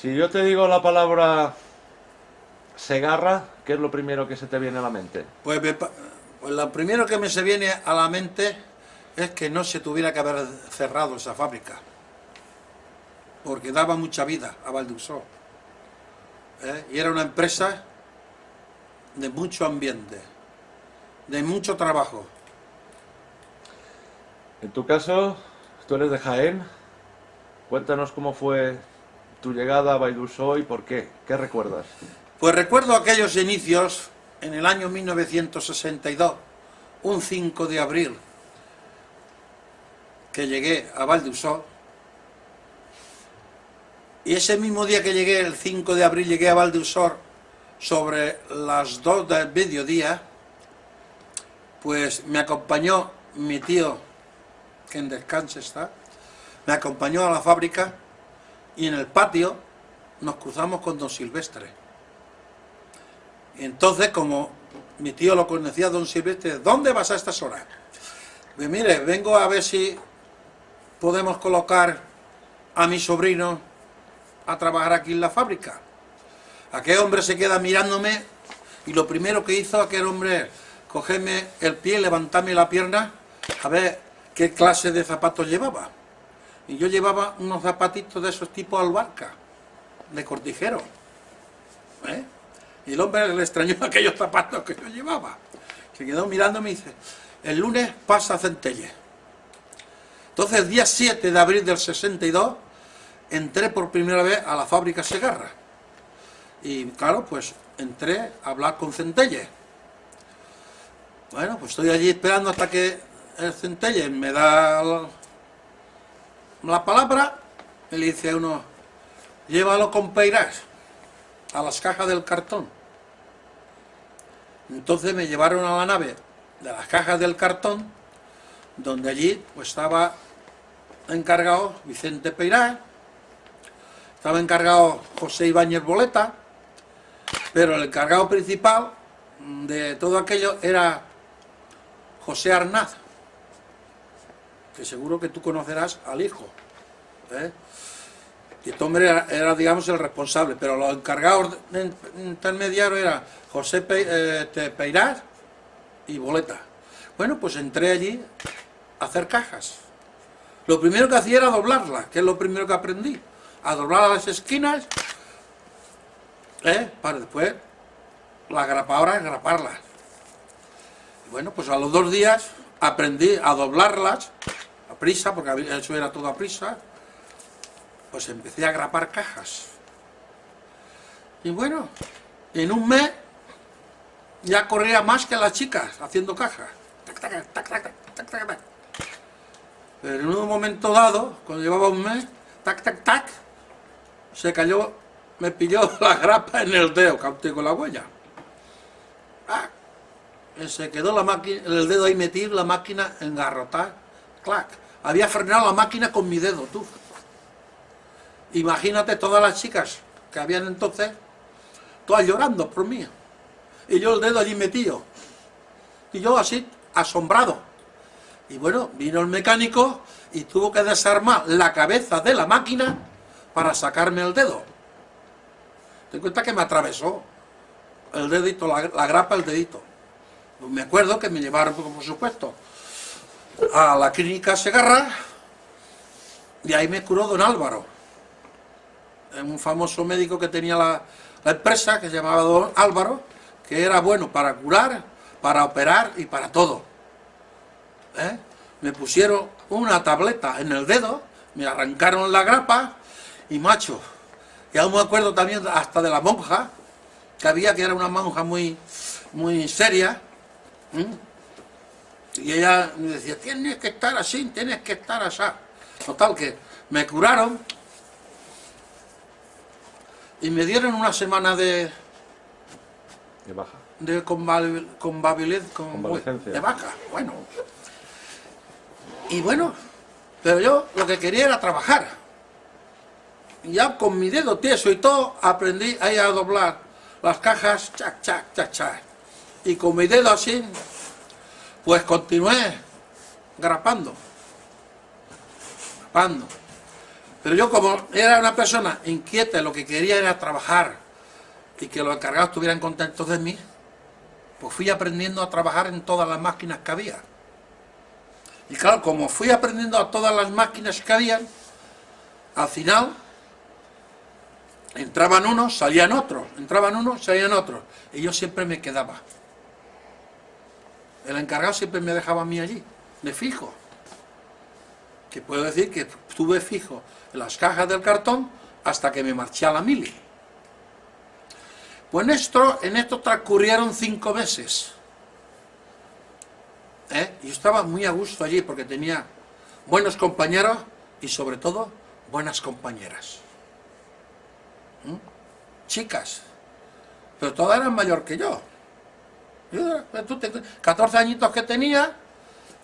Si yo te digo la palabra Segarra, ¿qué es lo primero que se te viene a la mente? Pues lo primero que me se viene a la mente es que no se tuviera que haber cerrado esa fábrica, porque daba mucha vida a Valdusó, y era una empresa de mucho ambiente, de mucho trabajo. En tu caso, tú eres de Jaén. Cuéntanos cómo fue tu llegada a Baidusó y por qué. ¿Qué recuerdas? Pues recuerdo aquellos inicios en el año 1962, un 5 de abril, que llegué a Valdusó, y ese mismo día que llegué, el 5 de abril, llegué a Valdusó sobre las 2 del mediodía, pues me acompañó mi tío, que en descanse está, me acompañó a la fábrica y en el patio nos cruzamos con don Silvestre. Y entonces, como mi tío lo conocía, don Silvestre, ¿dónde vas a estas horas? Pues mire, vengo a ver si podemos colocar a mi sobrino a trabajar aquí en la fábrica. Aquel hombre se queda mirándome y lo primero que hizo aquel hombre es cogerme el pie, levantarme la pierna a ver qué clase de zapatos llevaba. Y yo llevaba unos zapatitos de esos tipo albarca, de cortijero. Y el hombre le extrañó aquellos zapatos que yo llevaba. Se quedó mirándome y dice, el lunes pasa a Centelles. Entonces el día 7 de abril del 62 entré por primera vez a la fábrica Segarra. Y claro, pues entré a hablar con Centelles. Bueno, pues estoy allí esperando hasta que el Centelles me da la palabra y le dice a uno, llévalo con Peirás a las cajas del cartón. Entonces me llevaron a la nave de las cajas del cartón, donde allí pues estaba encargado Vicente Peirás, estaba encargado José Ibáñez Boleta, pero el encargado principal de todo aquello era José Arnaz, que seguro que tú conocerás al hijo. Y este hombre era, digamos, el responsable, pero los encargados intermediarios eran José Peirás y Boleta. Bueno, pues entré allí a hacer cajas. Lo primero que hacía era doblarlas, que es lo primero que aprendí, a doblar las esquinas, para después las grapadoras graparlas. Y bueno, pues a los 2 días aprendí a doblarlas a prisa, porque eso era todo a prisa. Pues empecé a grapar cajas. Y bueno, en un mes ya corría más que las chicas haciendo cajas. Tac, tac, tac, tac, tac, tac, tac. Pero en un momento dado, cuando llevaba un mes, tac, tac, tac, se cayó, me pilló la grapa en el dedo, que con la huella. ¡Ah! Se quedó la máquina, el dedo ahí metido, la máquina engarrotada. ¡Clac! Había frenado la máquina con mi dedo, tú. Imagínate todas las chicas que habían entonces, todas llorando por mí. Y yo el dedo allí metido. Y yo así, asombrado. Y bueno, vino el mecánico y tuvo que desarmar la cabeza de la máquina para sacarme el dedo. Ten cuenta que me atravesó el dedito, la grapa, el dedito. Pues me acuerdo que me llevaron, por supuesto, a la clínica Segarra y ahí me curó don Álvaro, un famoso médico que tenía la empresa, que se llamaba don Álvaro, que era bueno para curar, para operar y para todo. Me pusieron una tableta en el dedo, me arrancaron la grapa y macho, y aún me acuerdo también hasta de la monja que había, que era una monja muy seria, y ella me decía, tienes que estar así, tienes que estar así. Total, que me curaron y me dieron una semana de baja. De Convalecencia. de baja, bueno. Y bueno, pero yo lo que quería era trabajar. Y ya con mi dedo tieso y todo, aprendí ahí a doblar las cajas, chac, chac, chac, chac. Y con mi dedo así, pues continué grapando. Pero yo, como era una persona inquieta, lo que quería era trabajar y que los encargados estuvieran contentos de mí, pues fui aprendiendo a trabajar en todas las máquinas que había. Y claro, como fui aprendiendo a todas las máquinas que había, al final entraban unos, salían otros, entraban unos, salían otros, y yo siempre me quedaba. El encargado siempre me dejaba a mí allí, de fijo. Que puedo decir que estuve fijo en las cajas del cartón hasta que me marché a la mili. Pues en esto transcurrieron 5 meses. Yo estaba muy a gusto allí porque tenía buenos compañeros y sobre todo buenas compañeras. Chicas, pero todas eran mayor que yo. 14 añitos que tenía,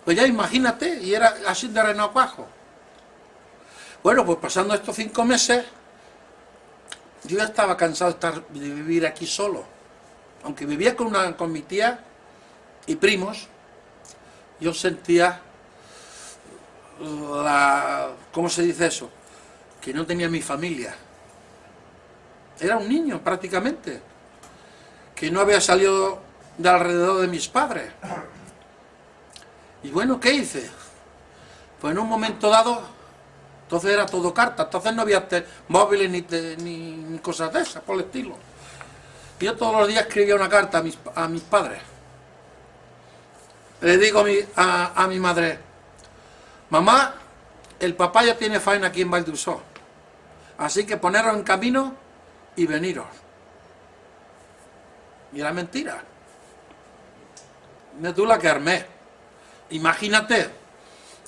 pues ya imagínate, y era así de renocuajo. Bueno, pues pasando estos 5 meses, yo ya estaba cansado de vivir aquí solo. Aunque vivía con mi tía y primos, yo sentía ¿cómo se dice eso? Que no tenía mi familia. Era un niño prácticamente, que no había salido de alrededor de mis padres. Y bueno, ¿qué hice? Pues en un momento dado, entonces era todo carta, entonces no había móviles ni cosas de esas, por el estilo. Yo todos los días escribía una carta a mis padres. Le digo a mi madre: mamá, el papá ya tiene faena aquí en Vall-d'Uixó, así que poneros en camino y veniros. Y era mentira. Me tú la que armé. Imagínate,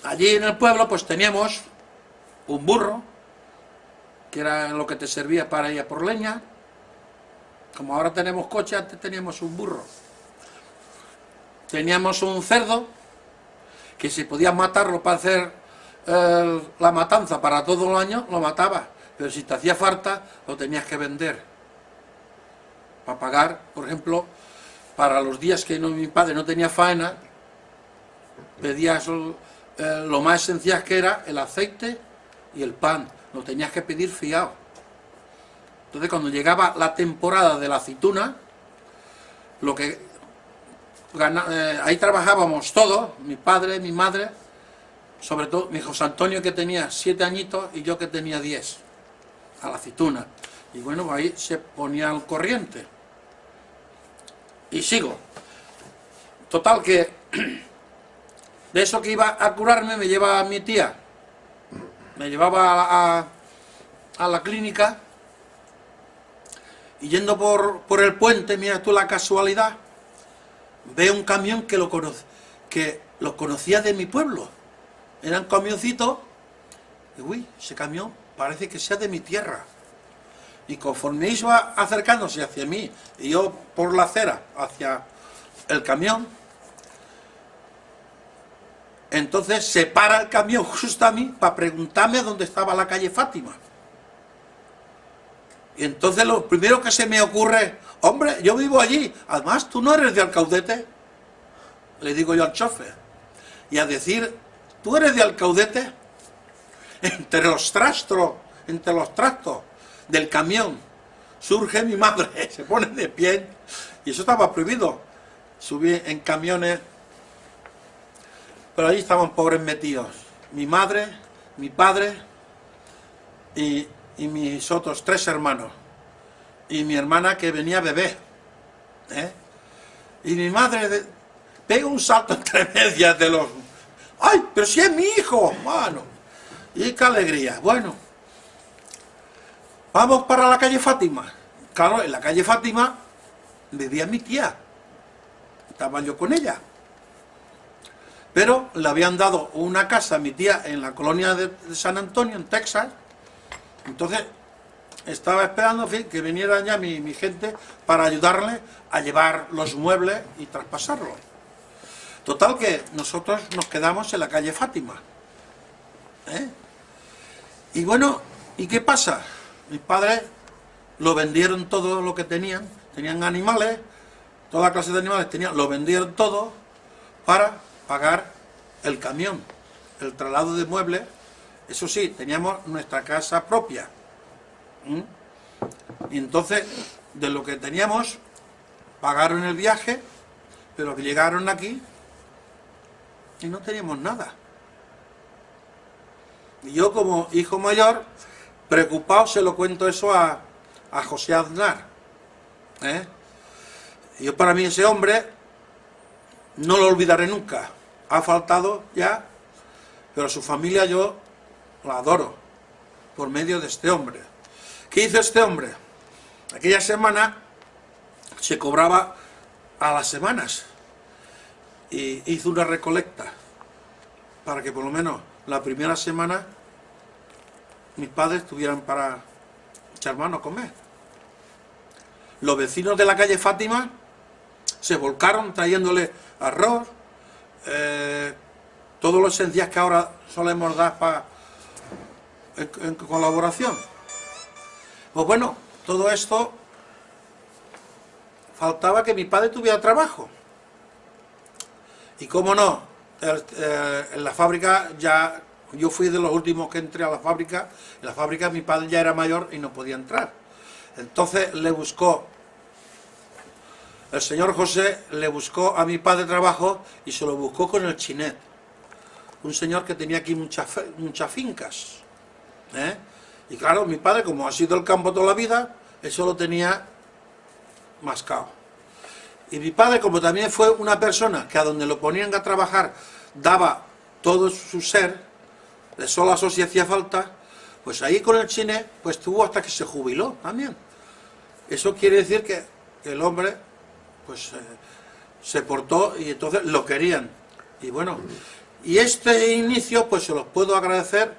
allí en el pueblo pues teníamos un burro, que era lo que te servía para ir a por leña. Como ahora tenemos coche, antes teníamos un burro. Teníamos un cerdo, que si podías matarlo para hacer la matanza para todo el año, lo matabas. Pero si te hacía falta, lo tenías que vender. Para pagar, por ejemplo, para los días que mi padre no tenía faena, pedías lo más esencial, que era el aceite y el pan. Lo tenías que pedir fiado. Entonces, cuando llegaba la temporada de la aceituna, ahí trabajábamos todos, mi padre, mi madre, sobre todo mi José Antonio, que tenía 7 añitos, y yo, que tenía 10, a la aceituna. Y bueno, ahí se ponía al corriente. Y sigo. Total que de eso que iba a curarme me llevaba mi tía, me llevaba a la clínica, y yendo por el puente, mira tú la casualidad, veo un camión que lo conocía de mi pueblo. Era un camioncito, y uy, ese camión parece que sea de mi tierra. Y conforme iba acercándose hacia mí, y yo por la acera hacia el camión, entonces se para el camión justo a mí para preguntarme dónde estaba la calle Fátima. Y entonces lo primero que se me ocurre: hombre, yo vivo allí, además tú no eres de Alcaudete, le digo yo al chofer. Y a decir: tú eres de Alcaudete. Entre los trastos del camión surge mi madre, se pone de pie, y eso estaba prohibido, subir en camiones. Pero allí estaban pobres metidos, mi madre, mi padre y mis otros 3 hermanos, y mi hermana, que venía bebé, y mi madre pega un salto entre medias de los... ¡Ay, pero si es mi hijo, mano! Y qué alegría. Bueno, vamos para la calle Fátima. Claro, en la calle Fátima vivía mi tía, estaba yo con ella, pero le habían dado una casa a mi tía en la colonia de San Antonio, en Texas. Entonces estaba esperando, en fin, que viniera ya mi gente para ayudarle a llevar los muebles y traspasarlos. Total que nosotros nos quedamos en la calle Fátima. Y bueno, ¿y qué pasa? Mis padres lo vendieron todo lo que tenían animales, toda clase de animales tenían, lo vendieron todo para pagar el camión, el traslado de muebles Eso sí, teníamos nuestra casa propia. ¿Mm? Y entonces, de lo que teníamos, pagaron el viaje, pero llegaron aquí y no teníamos nada. Y yo, como hijo mayor, preocupado, se lo cuento eso a José Aznar. Y yo, para mí, ese hombre no lo olvidaré nunca. Ha faltado ya, pero su familia yo la adoro por medio de este hombre. ¿Qué hizo este hombre? Aquella semana se cobraba a las semanas y hizo una recolecta para que por lo menos la primera semana mis padres tuvieran para echar mano a comer. Los vecinos de la calle Fátima se volcaron trayéndole arroz, todos los esenciales que ahora solemos dar en colaboración. Pues bueno, todo esto faltaba que mi padre tuviera trabajo. Y cómo no, en la fábrica ya, yo fui de los últimos que entré a la fábrica. En la fábrica mi padre ya era mayor y no podía entrar. Entonces le buscó, el señor José le buscó a mi padre trabajo y se lo buscó con el Chinet, un señor que tenía aquí muchas fincas. Y claro, mi padre, como ha sido el campo toda la vida, eso lo tenía mascado. Y mi padre, como también fue una persona que a donde lo ponían a trabajar daba todo su ser, de solo eso si hacía falta, pues ahí con el Chinet, pues tuvo hasta que se jubiló también. Eso quiere decir que el hombre pues se portó y entonces lo querían. Y bueno, y este inicio pues se los puedo agradecer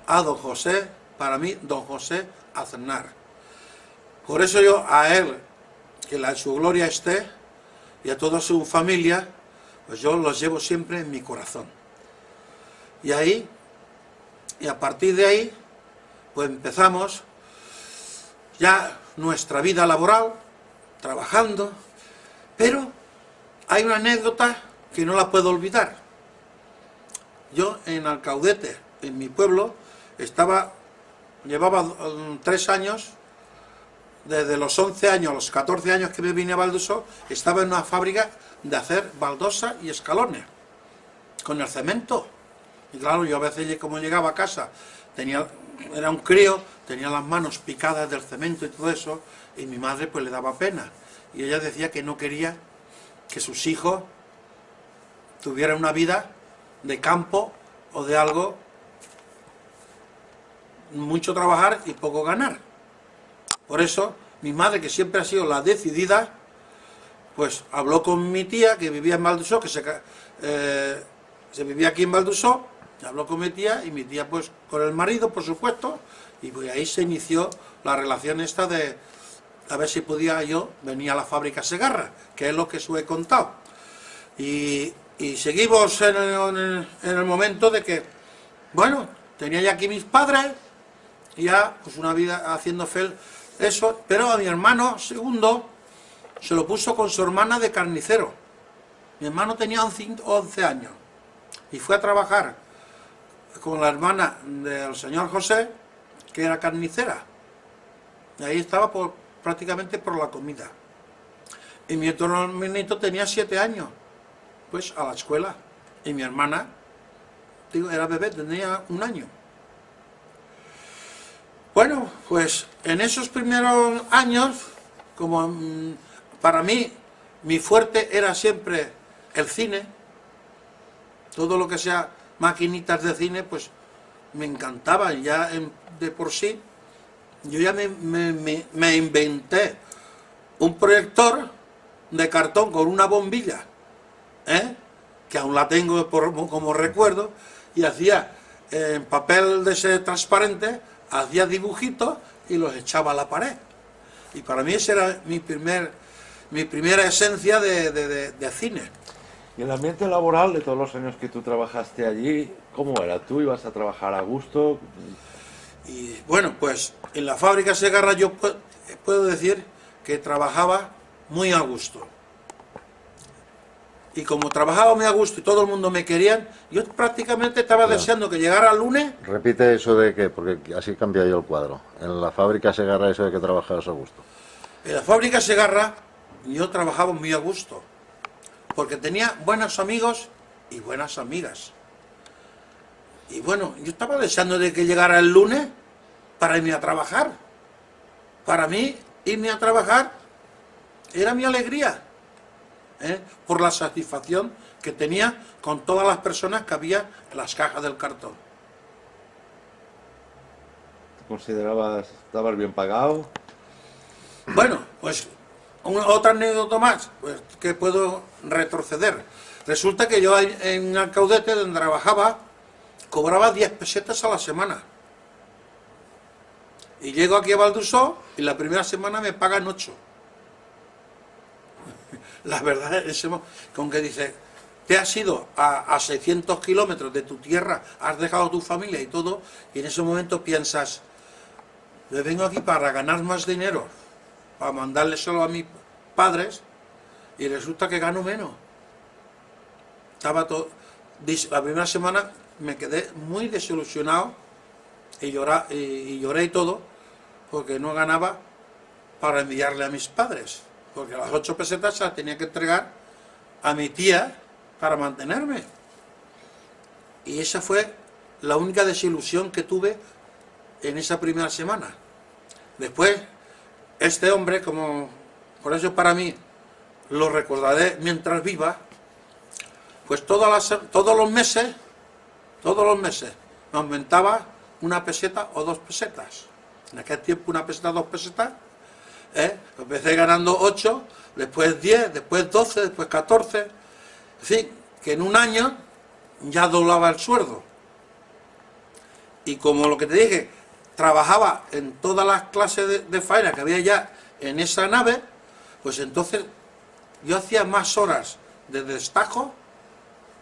a don José, para mí, don José Aznar. Por eso yo a él, que su gloria esté, y a toda su familia, pues yo los llevo siempre en mi corazón. Y ahí, y a partir de ahí, pues empezamos ya nuestra vida laboral, trabajando, pero hay una anécdota que no la puedo olvidar. Yo en Alcaudete, en mi pueblo, llevaba 3 años, desde los 11 años a los 14 años que me vine a Valdusó, estaba en una fábrica de hacer baldosas y escalones, con el cemento. Y claro, yo a veces como llegaba a casa, era un crío, tenía las manos picadas del cemento y todo eso, y mi madre pues le daba pena. Y ella decía que no quería que sus hijos tuvieran una vida de campo o de algo, mucho trabajar y poco ganar. Por eso, mi madre, que siempre ha sido la decidida, pues habló con mi tía, que vivía en Valdusó, que se vivía aquí en Valdusó, habló con mi tía, y mi tía pues con el marido, por supuesto, y pues ahí se inició la relación esta de a ver si podía yo venir a la fábrica Segarra, que es lo que os he contado. Y seguimos en el momento de que, bueno, tenía ya aquí mis padres, y ya pues una vida haciendo eso, pero a mi hermano segundo se lo puso con su hermana de carnicero. Mi hermano tenía 11 años y fue a trabajar con la hermana del señor José, que era carnicera, y ahí estaba prácticamente por la comida. Y mi otro hermanito tenía 7 años, pues a la escuela, y mi hermana, digo, era bebé, tenía 1 año. Bueno, pues en esos primeros años, como para mí, mi fuerte era siempre el cine, todo lo que sea maquinitas de cine, pues me encantaba, ya de por sí. Yo ya me inventé un proyector de cartón con una bombilla, que aún la tengo como recuerdo, y hacía en papel de ese transparente, hacía dibujitos y los echaba a la pared. Y para mí esa era mi primera esencia de cine. ¿Y el ambiente laboral de todos los años que tú trabajaste allí, cómo era? ¿Tú ibas a trabajar a gusto? Y bueno, pues en la fábrica Segarra yo puedo decir que trabajaba muy a gusto. Y como trabajaba muy a gusto y todo el mundo me querían, yo prácticamente estaba deseando que llegara el lunes. Repite eso de que, porque así cambia yo el cuadro. En la fábrica Segarra eso de que trabajabas a gusto. En la fábrica Segarra yo trabajaba muy a gusto, porque tenía buenos amigos y buenas amigas. Y bueno, yo estaba deseando de que llegara el lunes para irme a trabajar. Para mí, irme a trabajar era mi alegría, por la satisfacción que tenía con todas las personas que había en las cajas del cartón. ¿Te considerabas, estabas bien pagado? Bueno, pues otra anécdota más, pues que puedo retroceder. Resulta que yo en Alcaudete, donde trabajaba, cobraba 10 pesetas a la semana. Y llego aquí a Valdusó y la primera semana me pagan 8. La verdad es con que dice, te has ido a 600 kilómetros de tu tierra, has dejado tu familia y todo, y en ese momento piensas, me vengo aquí para ganar más dinero, para mandarle solo a mis padres, y resulta que gano menos. Estaba todo, la primera semana me quedé muy desilusionado y lloré y todo, porque no ganaba para enviarle a mis padres, porque las 8 pesetas se las tenía que entregar a mi tía para mantenerme. Y esa fue la única desilusión que tuve en esa primera semana. Después, este hombre, como por eso para mí lo recordaré mientras viva, pues todos los meses me aumentaba una peseta o 2 pesetas. En aquel tiempo una peseta, 2 pesetas, empecé ganando 8, después 10, después 12, después 14, en fin, que en un año ya doblaba el sueldo. Y como lo que te dije, trabajaba en todas las clases de faena que había ya en esa nave, pues entonces yo hacía más horas de destajo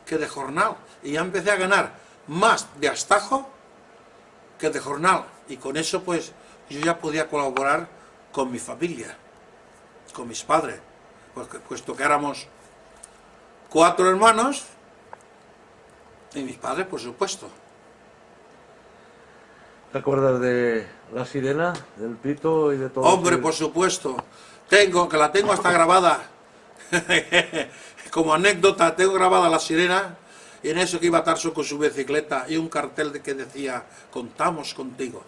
que de jornal, y ya empecé a ganar más de astajo que de jornal, y con eso pues yo ya podía colaborar con mi familia, con mis padres, puesto que éramos 4 hermanos y mis padres, por supuesto. ¿Te acuerdas de la sirena, del pito y de todo? Hombre, por supuesto, la tengo hasta grabada, como anécdota, tengo grabada la sirena, y en eso que iba Tarso con su bicicleta y un cartel que decía, contamos contigo.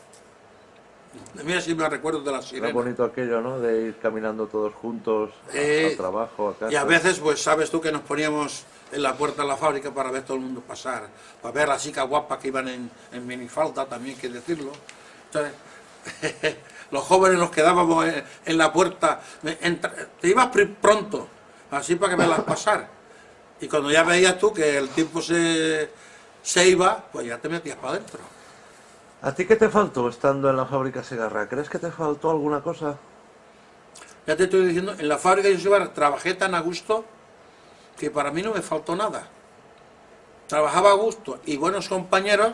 Mira si me recuerdo de la sirena. Era bonito aquello, ¿no? De ir caminando todos juntos al trabajo, a casa. Y a veces, pues sabes tú que nos poníamos en la puerta de la fábrica para ver todo el mundo pasar, para ver a las chicas guapas que iban en minifalda, también hay que decirlo. Entonces, los jóvenes nos quedábamos en la puerta, te ibas pronto, así para que me las pasar. Y cuando ya veías tú que el tiempo se iba, pues ya te metías para adentro. ¿A ti qué te faltó estando en la fábrica Segarra? ¿Crees que te faltó alguna cosa? Ya te estoy diciendo, en la fábrica yo trabajé tan a gusto que para mí no me faltó nada. Trabajaba a gusto y buenos compañeros,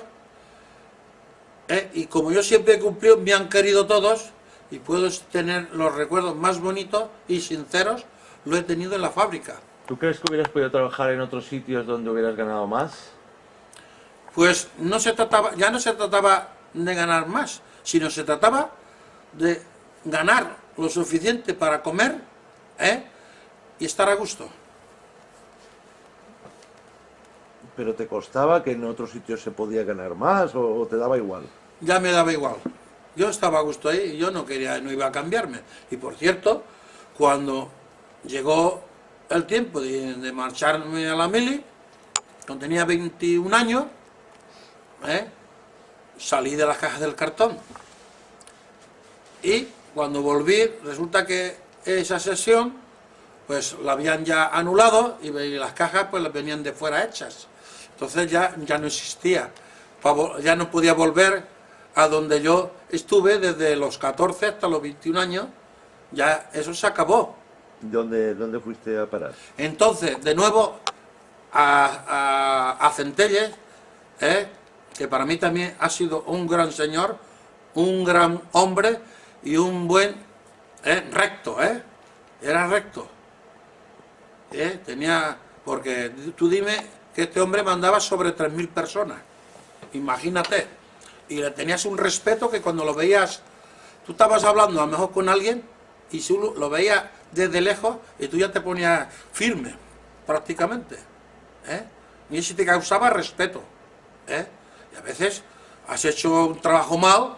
y como yo siempre he cumplido, me han querido todos, y puedo tener los recuerdos más bonitos y sinceros, lo he tenido en la fábrica. ¿Tú crees que hubieras podido trabajar en otros sitios donde hubieras ganado más? Pues ya no se trataba de ganar más, sino se trataba de ganar lo suficiente para comer, y estar a gusto. ¿Pero te costaba que en otros sitios se podía ganar más o te daba igual? Ya me daba igual. Yo estaba a gusto ahí y yo no iba a cambiarme. Y por cierto, cuando llegó el tiempo de marcharme a la mili, cuando tenía 21 años, salí de las cajas del cartón. Y cuando volví, resulta que esa sesión, pues la habían ya anulado y las cajas pues las venían de fuera hechas. Entonces ya no existía. Ya no podía volver a donde yo estuve desde los 14 hasta los 21 años. Ya eso se acabó. ¿Dónde fuiste a parar? Entonces, de nuevo, a Centelles, que para mí también ha sido un gran señor, un gran hombre y un buen recto, era recto. Tenía Porque tú dime que este hombre mandaba sobre 3.000 personas, imagínate, y le tenías un respeto que cuando lo veías, tú estabas hablando a lo mejor con alguien y tú lo veías desde lejos y tú ya te ponías firme, prácticamente, ¿eh? Y eso te causaba respeto, ¿eh? Y a veces has hecho un trabajo mal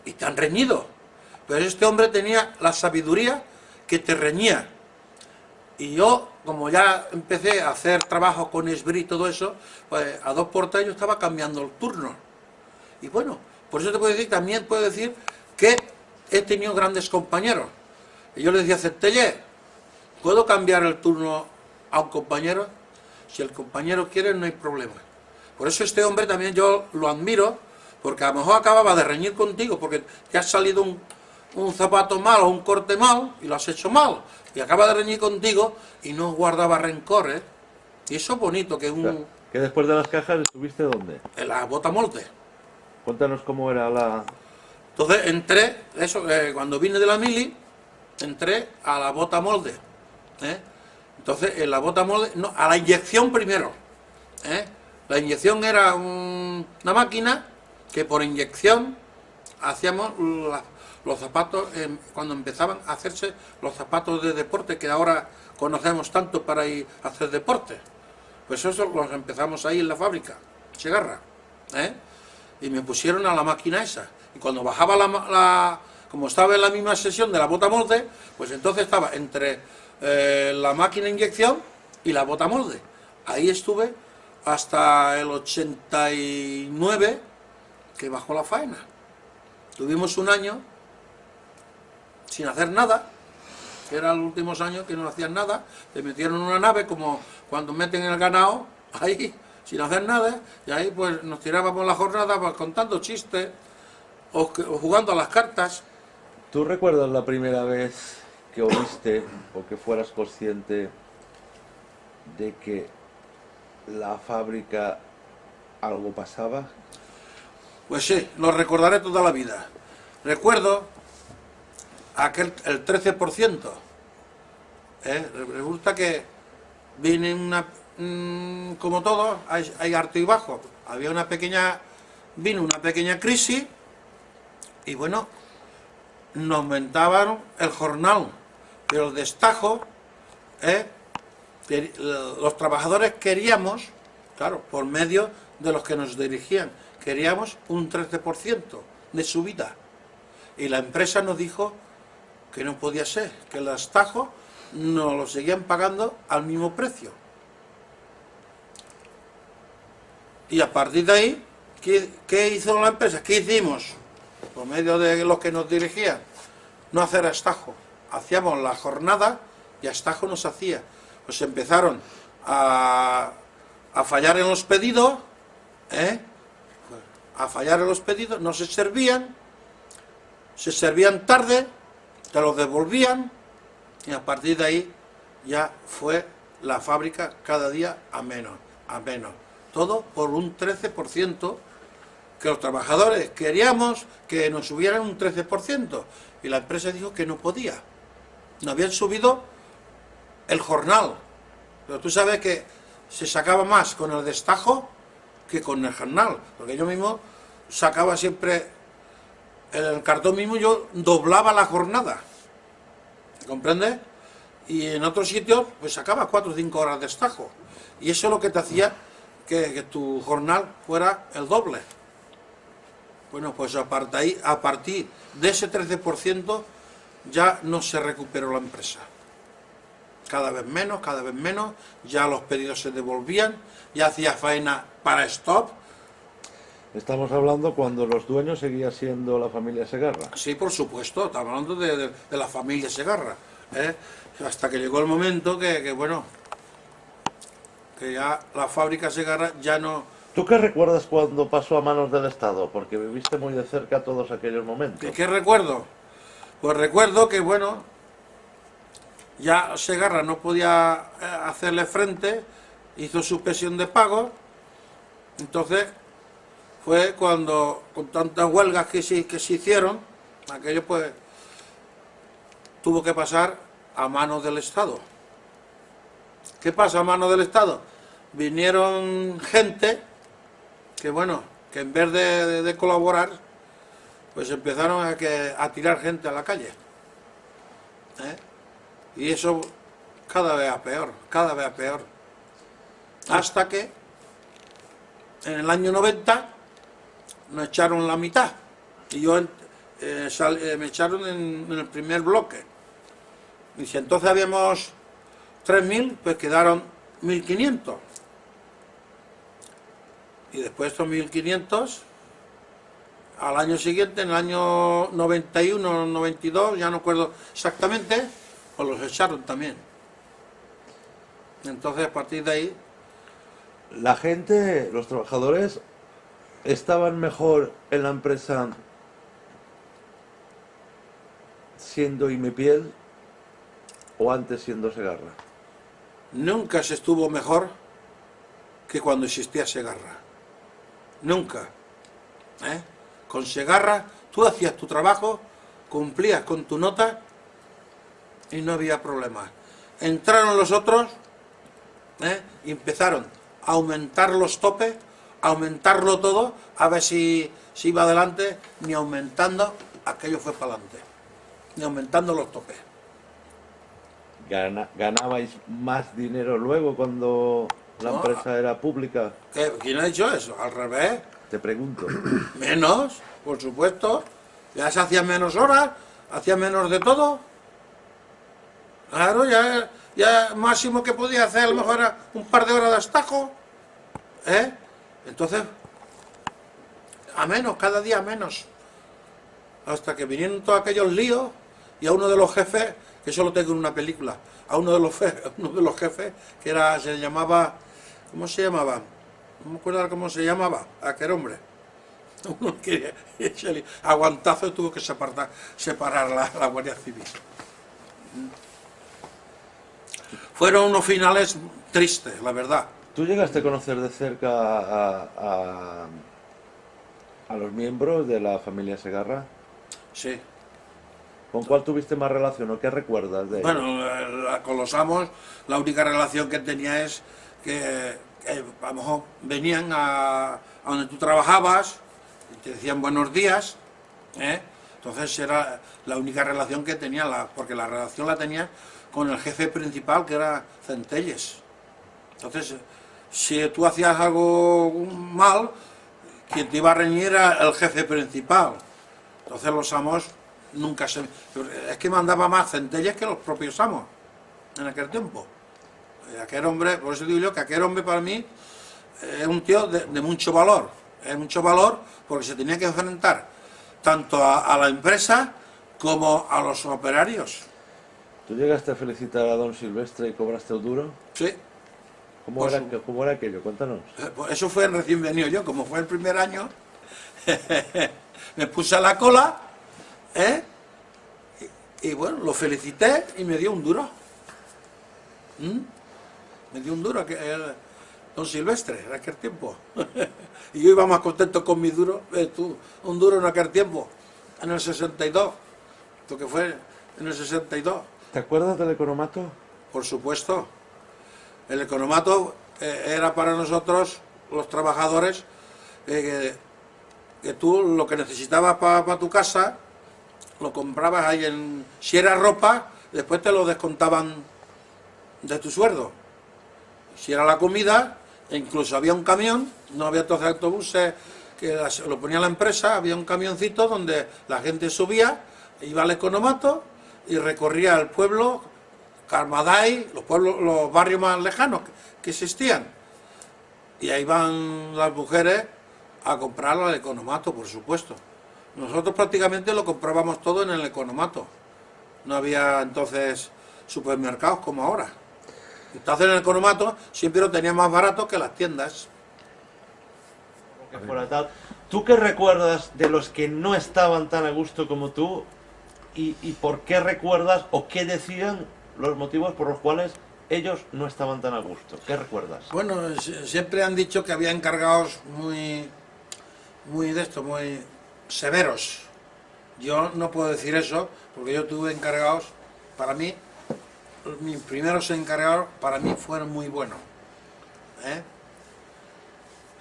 y te han reñido, pero este hombre tenía la sabiduría que te reñía. Y yo, como ya empecé a hacer trabajo con Esbrí y todo eso, pues a 2 por 3 yo estaba cambiando el turno. Y bueno, por eso te puedo decir, también puedo decir que he tenido grandes compañeros. Y yo le decía a Centelle, ¿puedo cambiar el turno a un compañero? Si el compañero quiere, no hay problema. Por eso este hombre también yo lo admiro, porque a lo mejor acababa de reñir contigo, porque te ha salido un zapato mal o un corte mal, y lo has hecho mal, y acaba de reñir contigo, y no guardaba rencor, ¿eh? Y eso es bonito, que es O sea, que después de las cajas estuviste ¿dónde? en la bota molde. Cuéntanos cómo era la... Entonces entré, cuando vine de la mili, entré a la bota molde, ¿eh? Entonces en la bota molde, no, a la inyección primero, ¿eh? La inyección era una máquina que por inyección hacíamos los zapatos, cuando empezaban a hacerse los zapatos de deporte que ahora conocemos tanto para ir a hacer deporte. Pues eso los empezamos ahí en la fábrica, Segarra, ¿eh? Y me pusieron a la máquina esa. Y cuando bajaba como estaba en la misma sesión de la bota molde, pues entonces estaba entre la máquina de inyección y la bota molde. Ahí estuve hasta el 89, que bajó la faena. Tuvimos un año sin hacer nada, que eran los últimos años que no hacían nada. Te metieron en una nave como cuando meten el ganado, ahí, sin hacer nada, y ahí pues nos tirábamos la jornada pues, contando chistes o jugando a las cartas. ¿Tú recuerdas la primera vez que oíste o que fueras consciente de que la fábrica algo pasaba? Pues sí, lo recordaré toda la vida. Recuerdo el 13%. Resulta que viene como todo, hay alto y bajo. Vino una pequeña crisis y bueno, nos aumentaban el jornal, pero el destajo, los trabajadores queríamos, claro, por medio de los que nos dirigían, queríamos un 13% de subida. Y la empresa nos dijo que no podía ser, que el destajo nos lo seguían pagando al mismo precio. Y a partir de ahí, ¿qué hizo la empresa? ¿Qué hicimos? Por medio de los que nos dirigían, no hacer estajo. Hacíamos la jornada y estajo nos hacía. Pues empezaron a fallar en los pedidos, a fallar en los pedidos, no se servían tarde, te los devolvían, y a partir de ahí ya fue la fábrica cada día a menos. Todo por un 13%, que los trabajadores queríamos que nos subieran un 13%, y la empresa dijo que no podía. No habían subido el jornal, pero tú sabes que se sacaba más con el destajo que con el jornal, porque yo mismo sacaba siempre el cartón mismo, yo doblaba la jornada, ¿comprendes? Y en otros sitios pues sacaba 4 o 5 horas de destajo, y eso es lo que te hacía que tu jornal fuera el doble. Bueno, pues a partir de ese 13% ya no se recuperó la empresa. Cada vez menos, ya los pedidos se devolvían, ya hacía faena para stop. Estamos hablando cuando los dueños seguían siendo la familia Segarra. Sí, por supuesto, estamos hablando de la familia Segarra, hasta que llegó el momento que ya la fábrica Segarra ya no... ¿Tú qué recuerdas cuando pasó a manos del Estado? Porque viviste muy de cerca todos aquellos momentos. ¿Qué recuerdo? Pues recuerdo que, bueno, ya Segarra no podía hacerle frente, hizo suspensión de pagos, entonces fue cuando, con tantas huelgas que se hicieron, aquello pues tuvo que pasar a manos del Estado. ¿Qué pasa a mano del Estado? Vinieron gente que, bueno, que en vez de colaborar, pues empezaron a tirar gente a la calle. ¿Eh? Y eso cada vez a peor, cada vez a peor. Hasta que en el año 90 nos echaron la mitad. Y yo me echaron en el primer bloque. Y si entonces habíamos 3.000, pues quedaron 1.500. Y después estos 1.500, al año siguiente, en el año 91, 92, ya no recuerdo exactamente, pues los echaron también. Entonces, a partir de ahí, La gente, los trabajadores, estaban mejor en la empresa siendo Imipiel o antes siendo Segarra. nunca se estuvo mejor que cuando existía Segarra. Nunca. ¿Eh? Con Segarra tú hacías tu trabajo, cumplías con tu nota y no había problema. Entraron los otros y empezaron a aumentar los topes, a aumentarlo todo, a ver si iba adelante, ni aumentando, aquello fue para adelante, ni aumentando los topes. ¿Ganabais más dinero luego cuando la No. empresa era pública? ¿Quién ha dicho eso? Al revés. Te pregunto. Menos, por supuesto. Ya se hacían menos horas, hacían menos de todo. Claro, ya máximo que podía hacer a lo mejor era un par de horas de estajo. Entonces, a menos, cada día a menos. Hasta que vinieron todos aquellos líos y a uno de los jefes, que eso lo tengo en una película, a uno de los jefes, que se llamaba, ¿cómo se llamaba? No me acuerdo cómo se llamaba, aquel hombre. Uno que aguantazo tuvo que separar la Guardia Civil. Fueron unos finales tristes, la verdad. ¿Tú llegaste a conocer de cerca a los miembros de la familia Segarra? Sí. ¿Con cuál tuviste más relación o qué recuerdas de ellos? Bueno, con los amos la única relación que tenía es que a lo mejor venían a donde tú trabajabas y te decían buenos días, entonces era la única relación que tenía, porque la relación la tenía con el jefe principal, que era Centelles. Entonces, si tú hacías algo mal, quien te iba a reñir era el jefe principal. Entonces los amos nunca se... Es que mandaba más Centelles que los propios amos en aquel tiempo. Aquel hombre, por eso digo yo que aquel hombre para mí es un tío de mucho valor. Es mucho valor porque se tenía que enfrentar tanto a la empresa como a los operarios. ¿Tú llegaste a felicitar a don Silvestre y cobraste el duro? Sí. ¿Cómo era aquello? Cuéntanos. Pues eso fue recién venido yo, como fue el primer año, me puse a la cola, y bueno, lo felicité y me dio un duro. Me dio un duro, don Silvestre, en aquel tiempo. Y yo iba más contento con mi duro, un duro en aquel tiempo, en el 62, lo que fue en el 62. ¿Te acuerdas del economato? Por supuesto. El economato era para nosotros, los trabajadores, que tú lo que necesitabas para tu casa, lo comprabas ahí si era ropa, después te lo descontaban de tu sueldo. Si era la comida, e incluso había un camión, no había entonces autobuses, que lo ponía la empresa, había un camioncito donde la gente subía, iba al economato y recorría el pueblo, Carmaday, los barrios más lejanos que existían. Y ahí van las mujeres a comprar al economato, por supuesto. Nosotros prácticamente lo comprábamos todo en el economato. No había entonces supermercados como ahora. Entonces en el economato siempre lo tenía más barato que las tiendas. Que fuera tal. ¿Tú qué recuerdas de los que no estaban tan a gusto como tú? ¿Y por qué recuerdas o qué decían los motivos por los cuales ellos no estaban tan a gusto? ¿Qué recuerdas? Bueno, siempre han dicho que había encargados muy severos. Yo no puedo decir eso, porque yo tuve encargados, para mí, mis primeros encargados para mí fueron muy buenos.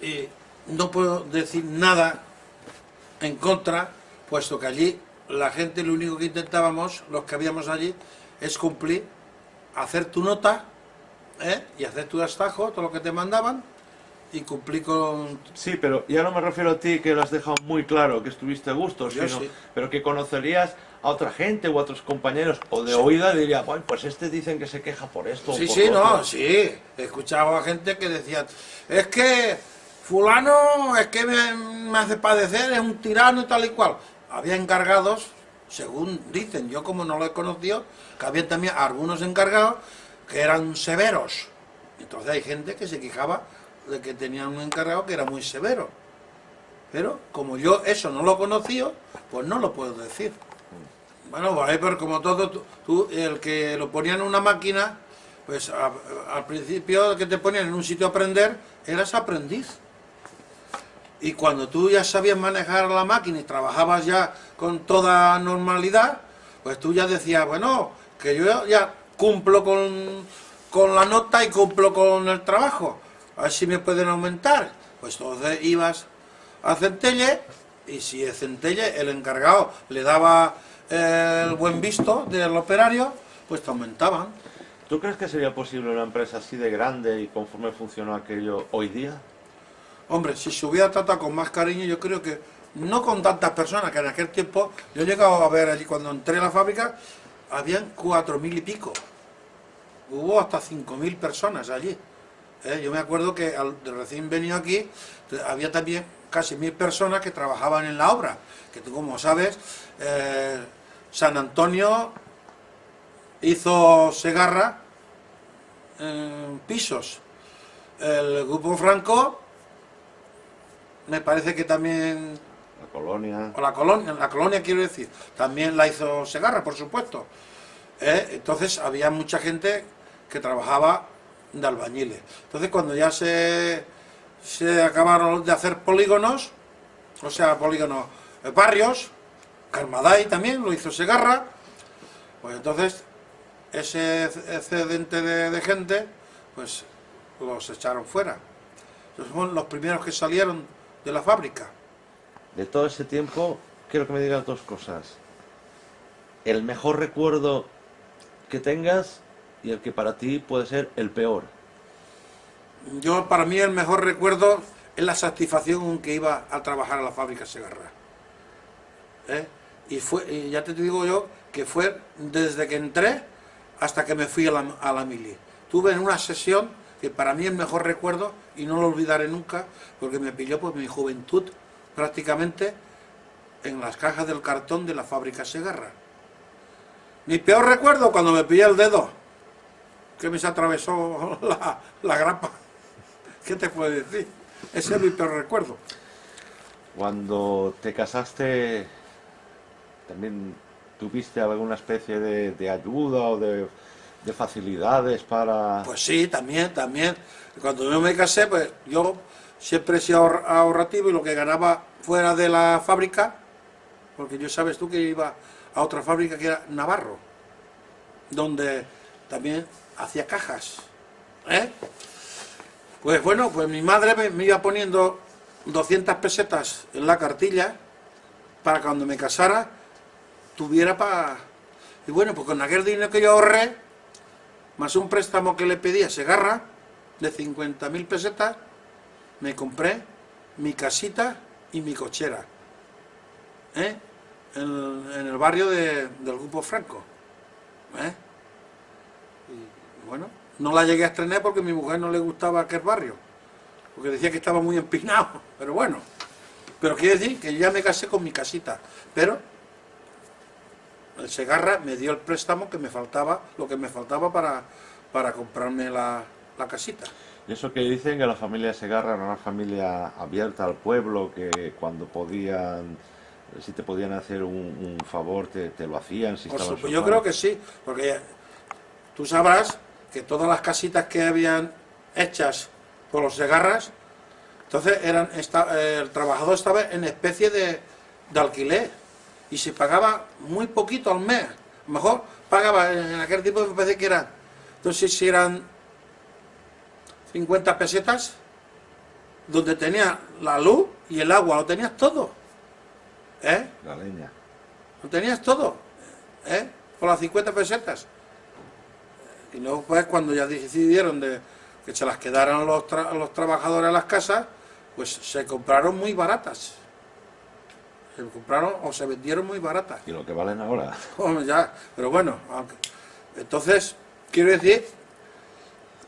Y no puedo decir nada en contra, puesto que allí la gente, lo único que intentábamos, los que habíamos allí, es cumplir, hacer tu nota, y hacer tu destajo, todo lo que te mandaban, y cumplir con... Sí, pero ya no me refiero a ti, que lo has dejado muy claro, que estuviste a gusto, Yo sino, sí. pero que conocerías a otra gente u a otros compañeros, o de Sí. oída diría, bueno, pues este dicen que se queja por esto o Sí, por sí, lo no, otro". sí. He escuchado a gente que decía, es que fulano es que me hace padecer, es un tirano y tal y cual. Había encargados, según dicen, yo como no lo he conocido, que había también algunos encargados que eran severos. Entonces hay gente que se quejaba de que tenían un encargado que era muy severo. Pero como yo eso no lo conocía, pues no lo puedo decir. Bueno, pues ahí, pero como todo, tú, el que lo ponía en una máquina, pues al principio que te ponían en un sitio a aprender, eras aprendiz. Y cuando tú ya sabías manejar la máquina y trabajabas ya con toda normalidad, pues tú ya decías, bueno, que yo ya cumplo con la nota y cumplo con el trabajo, a ver si me pueden aumentar. Pues entonces ibas a Centelle, y si el Centelle, el encargado, le daba el buen visto del operario, pues te aumentaban. ¿Tú crees que sería posible una empresa así de grande y conforme funcionó aquello hoy día? Hombre, si se hubiera tratado con más cariño, yo creo que no con tantas personas, que en aquel tiempo, yo he llegado a ver allí cuando entré a la fábrica, habían 4.000 y pico. Hubo hasta 5.000 personas allí. Yo me acuerdo que de recién venido aquí, había también casi 1.000 personas que trabajaban en la obra, que tú como sabes, San Antonio hizo Segarra en pisos. El Grupo Franco, me parece que también, La colonia. o la colonia quiero decir, también la hizo Segarra, por supuesto. Entonces había mucha gente que trabajaba de albañiles. Entonces cuando ya se acabaron de hacer polígonos, o sea, polígonos, barrios, Carmaday también lo hizo Segarra, pues entonces ese excedente de gente, pues los echaron fuera. Esos fueron los primeros que salieron de la fábrica. De todo ese tiempo, quiero que me digas dos cosas. El mejor recuerdo que tengas y el que para ti puede ser el peor. Yo, para mí, el mejor recuerdo es la satisfacción con que iba a trabajar a la fábrica Segarra. Y ya te digo yo que fue desde que entré hasta que me fui a la mili. Tuve en una sesión que para mí es el mejor recuerdo y no lo olvidaré nunca, porque me pilló pues mi juventud prácticamente en las cajas del cartón de la fábrica Segarra. Mi peor recuerdo cuando me pillé el dedo, que me se atravesó la grapa. ¿Qué te puedo decir? Ese es mi peor recuerdo. Cuando te casaste, ¿también tuviste alguna especie de ayuda o de facilidades para...? Pues sí, también. Cuando yo me casé, pues yo siempre he sido ahorrativo, y lo que ganaba fuera de la fábrica, porque yo sabes tú que iba a otra fábrica que era Navarro, donde también hacía cajas. Pues bueno, pues mi madre me iba poniendo 200 pesetas en la cartilla para cuando me casara tuviera para... Y bueno, pues con aquel dinero que yo ahorré, más un préstamo que le pedí a Segarra de 50.000 pesetas, me compré mi casita y mi cochera, en el barrio del Grupo Franco. Y bueno, no la llegué a estrenar porque a mi mujer no le gustaba aquel barrio, porque decía que estaba muy empinado, pero bueno. Pero quiere decir que ya me casé con mi casita, pero el Segarra me dio el préstamo que me faltaba, lo que me faltaba para comprarme la casita. Y eso que dicen que la familia Segarra era una familia abierta al pueblo, que cuando podían, si te podían hacer un favor, te lo hacían. Si estaban Yo creo que sí, porque tú sabrás que todas las casitas que habían hechas por los Segarras, entonces el trabajador estaba en especie de alquiler y se pagaba muy poquito al mes, mejor pagaba, en aquel tiempo me parece que eran, no sé si eran 50 pesetas, donde tenía la luz y el agua, lo tenías todo, ¿eh? La leña. Lo tenías todo, ¿eh? Por las 50 pesetas. Y luego pues cuando ya decidieron de que se las quedaran los trabajadores en las casas, pues se compraron muy baratas. Se compraron o se vendieron muy baratas. ¿Y lo que valen ahora? Bueno, ya, pero bueno, entonces, quiero decir,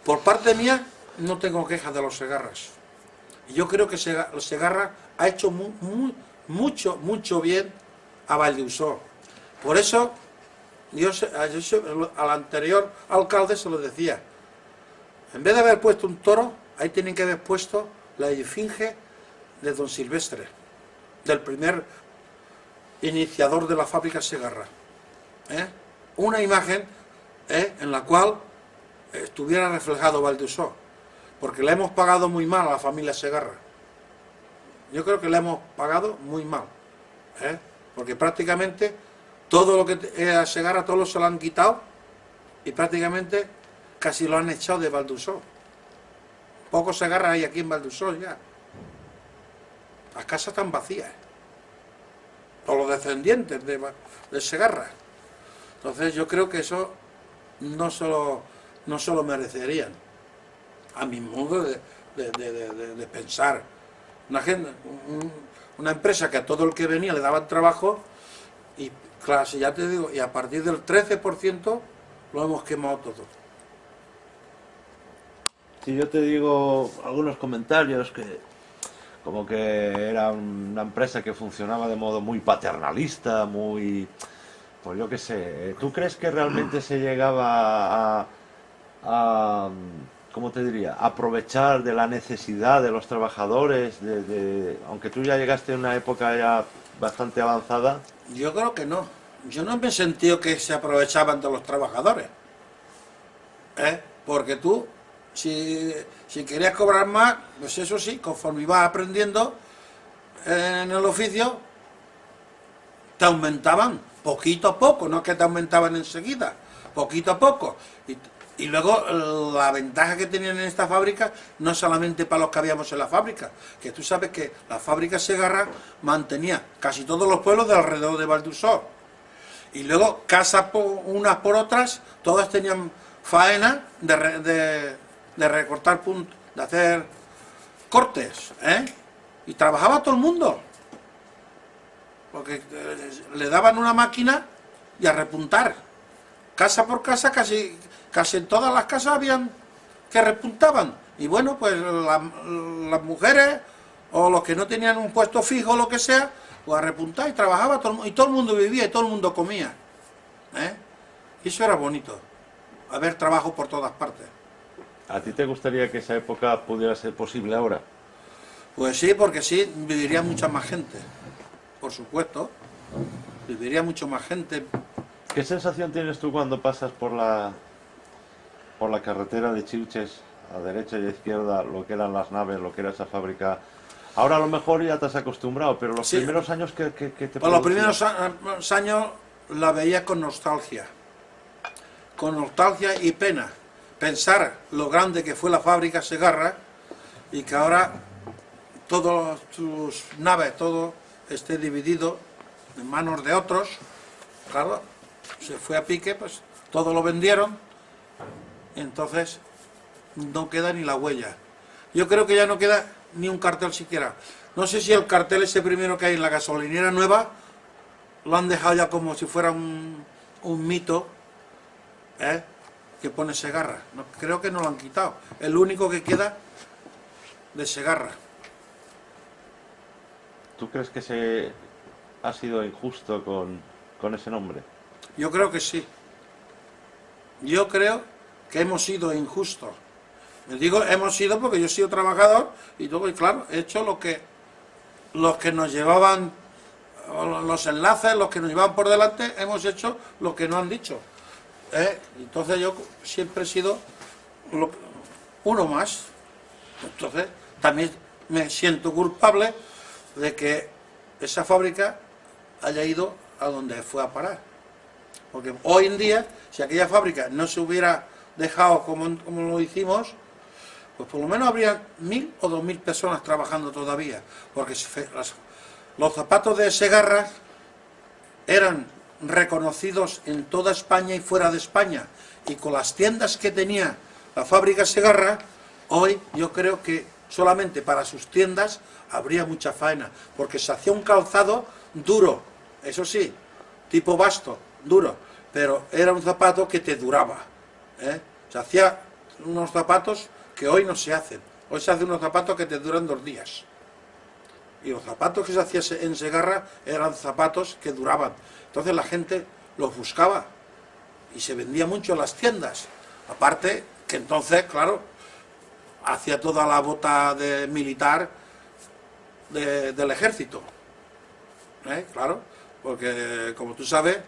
por parte mía, no tengo quejas de los Segarras. Y yo creo que los Segarra ha hecho mucho bien a Valldeuxó. Por eso, yo al anterior alcalde se lo decía, en vez de haber puesto un toro, ahí tienen que haber puesto la esfinge de don Silvestre, del primer iniciador de la fábrica Segarra. Una imagen en la cual estuviera reflejado Valldeuxó, porque le hemos pagado muy mal a la familia Segarra. Yo creo que le hemos pagado muy mal, porque prácticamente todo lo que era Segarra, todo se lo han quitado y prácticamente casi lo han echado de Valldeuxó. Pocos Segarra hay aquí en Valldeuxó ya. Las casas están vacías. O los descendientes de Segarra. Entonces yo creo que eso no se lo merecerían. A mi modo de pensar. Una empresa que a todo el que venía le daban trabajo y claro, si ya te digo, y a partir del 13% lo hemos quemado todo. Si yo te digo algunos comentarios que como que era una empresa que funcionaba de modo muy paternalista, muy, pues yo qué sé, ¿tú crees que realmente se llegaba ¿cómo te diría?, aprovechar de la necesidad de los trabajadores, aunque tú ya llegaste en una época ya bastante avanzada? Yo creo que no. Yo no me he sentido que se aprovechaban de los trabajadores. Porque tú, si querías cobrar más, pues eso sí, conforme ibas aprendiendo en el oficio, te aumentaban poquito a poco, no es que te aumentaban enseguida, poquito a poco. Y luego la ventaja que tenían en esta fábrica, no solamente para los que habíamos en la fábrica, que tú sabes que la fábrica Segarra mantenía casi todos los pueblos de alrededor de Valldeuxó. Y luego, casas unas por otras, todas tenían faena de recortar puntos, de hacer cortes, y trabajaba todo el mundo. Porque le daban una máquina y a repuntar. Casa por casa, casi en todas las casas habían que repuntaban. Y bueno, pues las mujeres o los que no tenían un puesto fijo o lo que sea, pues a repuntar y trabajaba y todo el mundo vivía y todo el mundo comía. Y eso era bonito, haber trabajo por todas partes. ¿A ti te gustaría que esa época pudiera ser posible ahora? Pues sí, porque sí, viviría mucha más gente, por supuesto, viviría mucho más gente. ¿Qué sensación tienes tú cuando pasas por la carretera de Chilches, a derecha y a izquierda, lo que eran las naves, lo que era esa fábrica? Ahora a lo mejor ya te has acostumbrado, pero los primeros años que te pues los primeros años la veía con nostalgia y pena. Pensar lo grande que fue la fábrica Segarra y que ahora todas sus naves, todo esté dividido en manos de otros. Claro, se fue a pique, pues todo lo vendieron, entonces no queda ni la huella. Yo creo que ya no queda ni un cartel siquiera. No sé si el cartel ese primero que hay en la gasolinera nueva lo han dejado ya como si fuera un mito, que pone Segarra. No, creo que no lo han quitado. El único que queda de Segarra. ¿Tú crees que se ha sido injusto con ese nombre? Yo creo que sí. Yo creo que hemos sido injustos. Me digo hemos sido porque yo he sido trabajador y todo, y claro, he hecho lo que los que nos llevaban los enlaces, los que nos llevaban por delante, hemos hecho lo que nos han dicho. Entonces yo siempre he sido uno más. Entonces también me siento culpable de que esa fábrica haya ido a donde fue a parar. Porque hoy en día, si aquella fábrica no se hubiera dejado como lo hicimos, pues por lo menos habría 1000 o 2000 personas trabajando todavía, porque los zapatos de Segarra eran reconocidos en toda España y fuera de España, y con las tiendas que tenía la fábrica Segarra, hoy yo creo que solamente para sus tiendas habría mucha faena, porque se hacía un calzado duro, eso sí, tipo basto, duro, pero era un zapato que te duraba, ¿eh? Se hacía unos zapatos que hoy no se hacen. Hoy se hacen unos zapatos que te duran 2 días. Y los zapatos que se hacían en Segarra eran zapatos que duraban. Entonces la gente los buscaba y se vendía mucho en las tiendas. Aparte que entonces, claro, hacía toda la bota de militar del ejército. Claro, porque como tú sabes,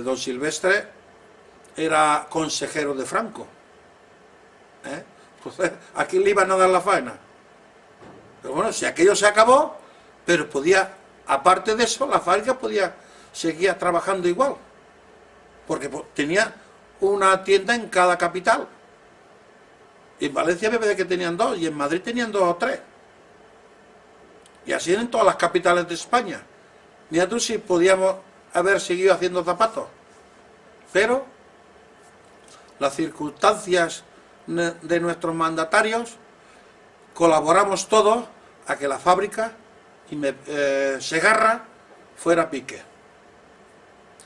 don Silvestre era consejero de Franco. Entonces, ¿a quién le iban a dar la faena? Pero bueno, si aquello se acabó, pero podía, aparte de eso, la fábrica podía seguir trabajando igual, porque tenía una tienda en cada capital. Y en Valencia me parece que tenían 2, y en Madrid tenían 2 o 3. Y así en todas las capitales de España. Mira tú si podíamos haber seguido haciendo zapatos. Pero las circunstancias de nuestros mandatarios, colaboramos todos a que la fábrica Segarra fuera a pique.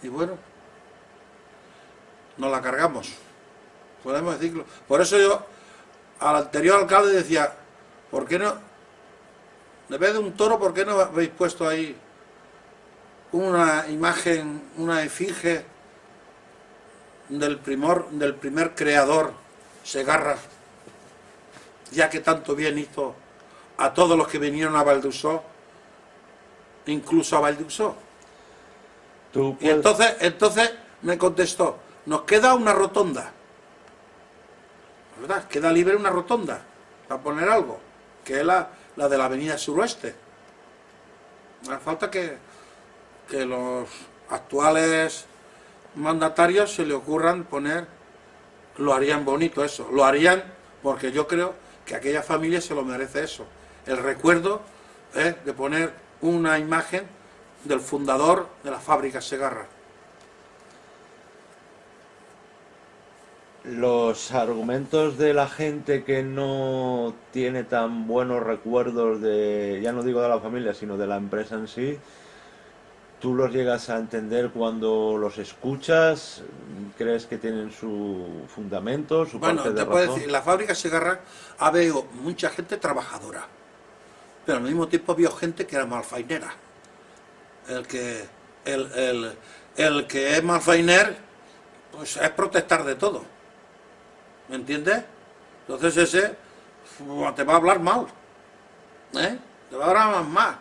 Y bueno, nos la cargamos, podemos decirlo. Por eso yo al anterior alcalde decía, ¿por qué no, en vez de un toro, por qué no habéis puesto ahí una imagen, una efigie del primer creador Segarra, ya que tanto bien hizo a todos los que vinieron a Valdusó, incluso a Valdusó? Y entonces me contestó, nos queda una rotonda, ¿verdad? Queda libre una rotonda para poner algo, que es la de la avenida suroeste. Hace falta que los actuales mandatarios se le ocurran poner, lo harían bonito eso, lo harían, porque yo creo que aquella familia se lo merece eso, el recuerdo de poner una imagen del fundador de la fábrica Segarra. Los argumentos de la gente que no tiene tan buenos recuerdos de, ya no digo de la familia, sino de la empresa en sí, ¿tú los llegas a entender cuando los escuchas? ¿Crees que tienen su fundamento, su parte de te puedo razón? decir, en la fábrica Segarra ha habido mucha gente trabajadora, pero al mismo tiempo había gente que era malfainera. El que es malfainer, pues es protestar de todo, ¿me entiendes? Entonces ese te va a hablar mal, te va a hablar mal.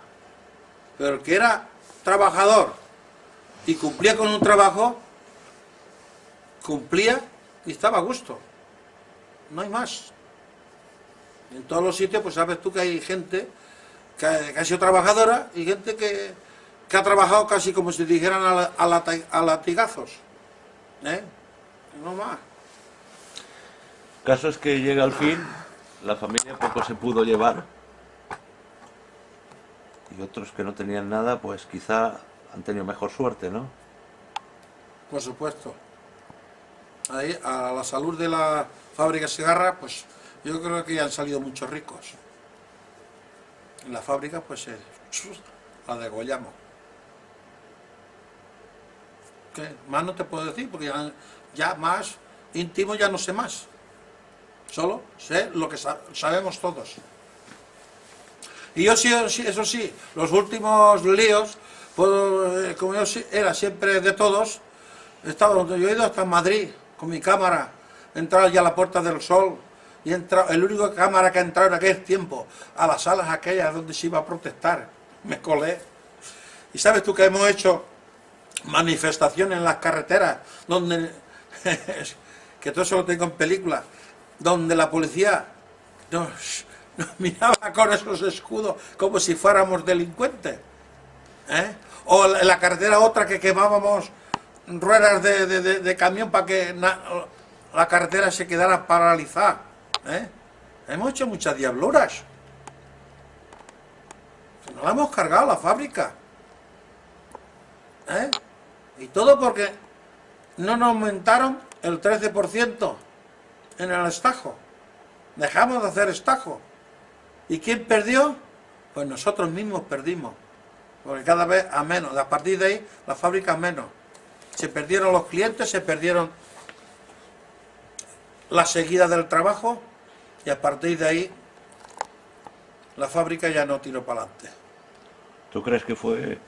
Pero el que era trabajador y cumplía con un trabajo, cumplía y estaba a gusto, no hay más. En todos los sitios pues sabes tú que hay gente que ha sido trabajadora y gente que ha trabajado casi como si dijeran a latigazos, no más. El caso es que llega al fin, la familia poco se pudo llevar, y otros que no tenían nada, pues quizá han tenido mejor suerte, ¿no? Por supuesto. Ahí, a la salud de la fábrica Segarra, pues yo creo que ya han salido muchos ricos. En la fábrica, pues la degollamos. ¿Qué? Más no te puedo decir, porque ya más íntimo ya no sé más. Solo sé lo que sabemos todos. Y yo sí, eso sí, los últimos líos, pues, como yo era siempre de todos, yo he ido hasta Madrid con mi cámara, he entrado ya a la Puerta del Sol, y he entrado, el único cámara que ha entrado en aquel tiempo, a las salas aquellas donde se iba a protestar, me colé. Y sabes tú que hemos hecho manifestaciones en las carreteras, donde, que todo eso lo tengo en película, donde la policía nos miraba con esos escudos como si fuéramos delincuentes, o en la carretera otra que quemábamos ruedas de camión para que la carretera se quedara paralizada. Hemos hecho muchas diabluras. Nos la hemos cargado la fábrica. Y todo porque no nos aumentaron el 13% en el estajo. Dejamos de hacer estajo. ¿Y quién perdió? Pues nosotros mismos perdimos. Porque cada vez a menos. A partir de ahí, la fábrica a menos. Se perdieron los clientes, se perdieron la seguida del trabajo, y a partir de ahí, la fábrica ya no tiró para adelante. ¿Tú crees que fue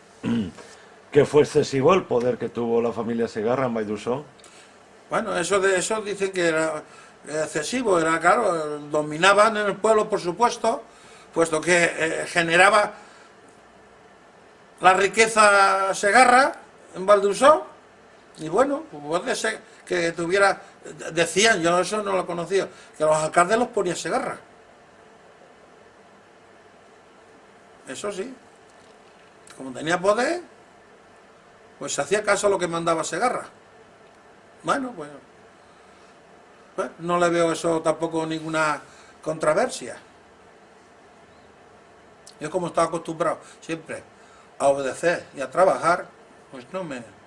excesivo el poder que tuvo la familia Segarra en Vall d'Uixó? Bueno, eso dicen que era excesivo, era claro, dominaban en el pueblo, por supuesto, puesto que generaba la riqueza Segarra en Vall d'Uixó, y bueno, puede ser que tuviera, decían, yo eso no lo conocía, que los alcaldes los ponía Segarra. Eso sí, como tenía poder, pues se hacía caso a lo que mandaba Segarra. Bueno, pues no le veo eso tampoco ninguna controversia. Yo, como estaba acostumbrado siempre a obedecer y a trabajar, pues no me...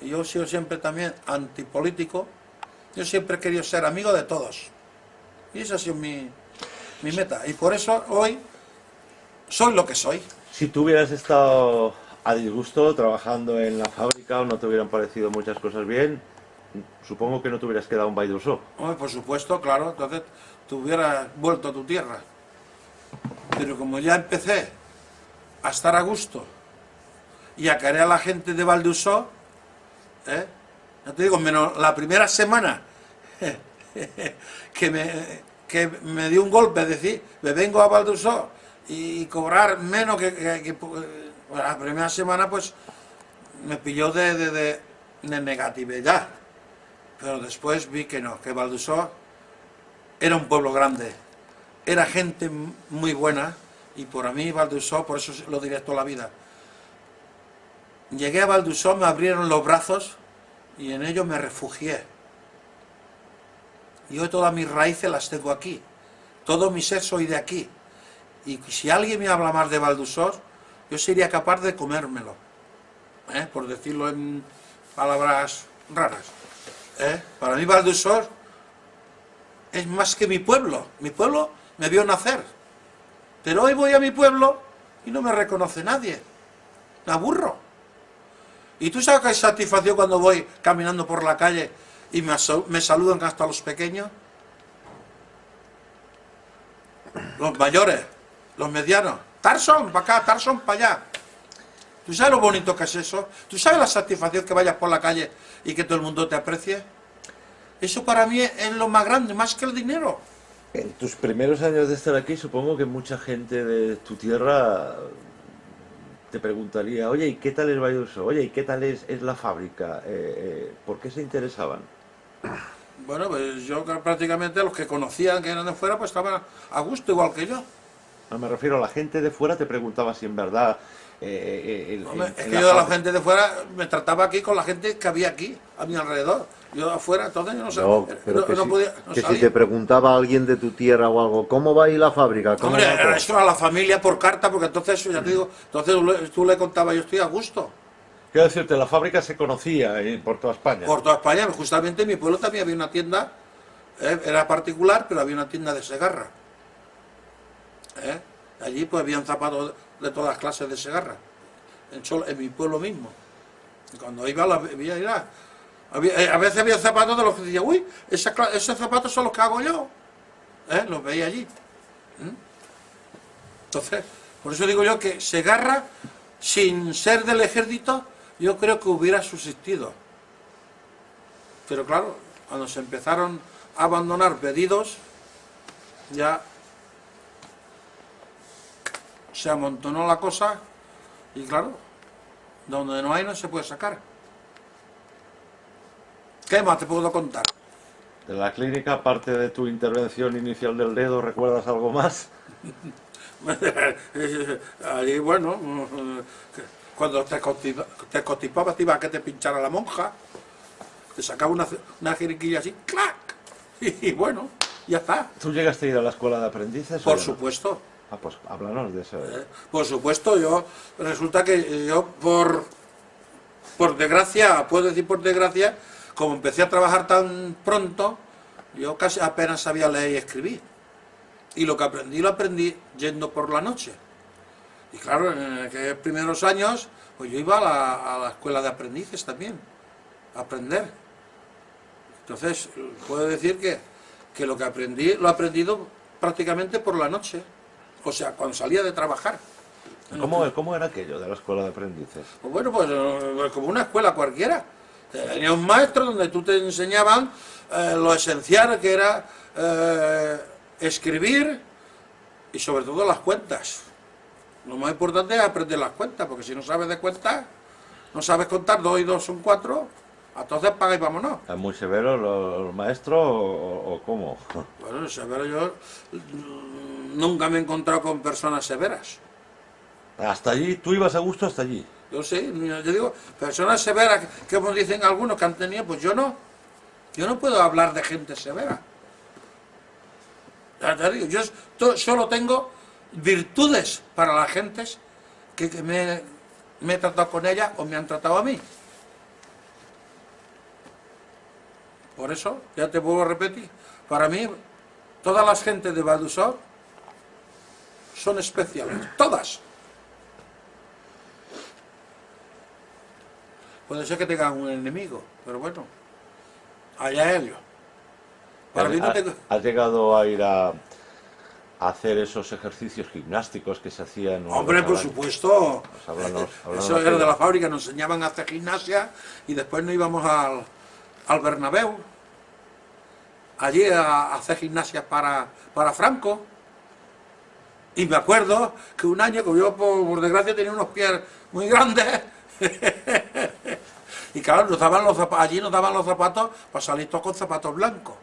Y yo he sido siempre también antipolítico. Yo siempre he querido ser amigo de todos. Y esa ha sido mi meta. Y por eso hoy soy lo que soy. Si tú hubieras estado a disgusto trabajando en la fábrica o no te hubieran parecido muchas cosas bien, supongo que no te hubieras quedado en Vall d'Uixó. Por supuesto, claro, entonces te hubieras vuelto a tu tierra. Pero como ya empecé a estar a gusto y a querer a la gente de Vall d'Uixó, ya te digo, menos la primera semana que me dio un golpe, es decir, me vengo a Vall d'Uixó y cobrar menos que la primera semana, pues me pilló de negatividad. Pero después vi que no, que Vall d'Uixó era un pueblo grande, era gente muy buena, y por mí Vall d'Uixó, por eso lo diré toda la vida. Llegué a Vall d'Uixó, me abrieron los brazos y en ellos me refugié. Y hoy todas mis raíces las tengo aquí, todo mi ser soy de aquí. Y si alguien me habla más de Vall d'Uixó, yo sería capaz de comérmelo, por decirlo en palabras raras. Para mí Vall d'Uixó es más que mi pueblo me vio nacer, pero hoy voy a mi pueblo y no me reconoce nadie, me aburro. Y tú sabes que hay satisfacción cuando voy caminando por la calle y me saludan hasta los pequeños, los mayores, los medianos. Tarson para acá, Tarson para allá. ¿Tú sabes lo bonito que es eso? ¿Tú sabes la satisfacción que vayas por la calle y que todo el mundo te aprecie? Eso para mí es lo más grande, más que el dinero. En tus primeros años de estar aquí, supongo que mucha gente de tu tierra te preguntaría, oye, ¿y qué tal es Vall d'Uixó? Oye, ¿y qué tal es la fábrica? ¿Por qué se interesaban? Bueno, pues yo prácticamente los que conocían que eran de fuera, pues estaban a gusto igual que yo. No, me refiero a la gente de fuera, te preguntaba si en verdad... Es que yo de la gente de fuera me trataba aquí con la gente que había aquí, a mi alrededor. Yo afuera, entonces yo no sé. No, pero no podía, que salía. si te preguntaba a alguien de tu tierra o algo, ¿cómo va ahí la fábrica? ¿Cómo Hombre, va todo? eso a la familia por carta, porque entonces, ya te digo, entonces tú le contabas, yo estoy a gusto. Quiero decirte, la fábrica se conocía por toda España. Por toda España, justamente en mi pueblo también había una tienda, era particular, pero había una tienda de Segarra. Allí pues habían zapatos de todas clases de Segarra, en mi pueblo mismo. Y cuando iba, a veces había zapatos de los que decía, uy, esos zapatos son los que hago yo. Los veía allí. Entonces, por eso digo yo que Segarra, sin ser del ejército, yo creo que hubiera subsistido. Pero claro, cuando se empezaron a abandonar pedidos, ya se amontonó la cosa y claro, donde no hay no se puede sacar. ¿Qué más te puedo contar? De la clínica, aparte de tu intervención inicial del dedo, ¿recuerdas algo más? Allí, bueno, cuando te constipabas te iba a que te pinchara la monja, te sacaba una jeriquilla así, ¡clac! Y bueno, ya está. ¿Tú llegaste a ir a la escuela de aprendices? Por o ya no? supuesto. Ah, pues háblanos de eso. Por supuesto, resulta que yo por desgracia, puedo decir por desgracia, como empecé a trabajar tan pronto, yo casi apenas sabía leer y escribir. Y lo que aprendí, lo aprendí yendo por la noche. Y claro, en aquellos primeros años, pues yo iba a la escuela de aprendices también, a aprender. Entonces, puedo decir que lo que aprendí, lo he aprendido prácticamente por la noche. O sea, cuando salía de trabajar. ¿Cómo era aquello de la escuela de aprendices? Pues bueno, pues como una escuela cualquiera. Tenía un maestro donde tú te enseñaban lo esencial que era escribir y sobre todo las cuentas. Lo más importante es aprender las cuentas, porque si no sabes de cuentas, no sabes contar 2 y 2 son 4, entonces paga y vámonos. ¿Es muy severo los maestros o cómo? Bueno, severo yo nunca me he encontrado con personas severas. Hasta allí, tú ibas a gusto hasta allí. Yo sí, yo digo, personas severas que como dicen algunos que han tenido, pues yo no. Yo no puedo hablar de gente severa. Ya te digo, yo solo tengo virtudes para las gentes que me he tratado con ellas o me han tratado a mí. Por eso, ya te vuelvo a repetir, para mí, todas las gentes de Valdusor son especiales, todas. Puede ser que tengan un enemigo, pero bueno, allá ellos. Para mí no tengo... ¿Has llegado a ir a hacer esos ejercicios gimnásticos que se hacían? Hombre, por supuesto. Pues háblanos Eso era de la fábrica, nos enseñaban a hacer gimnasia y después nos íbamos al Bernabéu, allí a hacer gimnasia para Franco. Y me acuerdo que un año, como yo por desgracia tenía unos pies muy grandes, y claro, allí nos daban los zapatos para salir todos con zapatos blancos.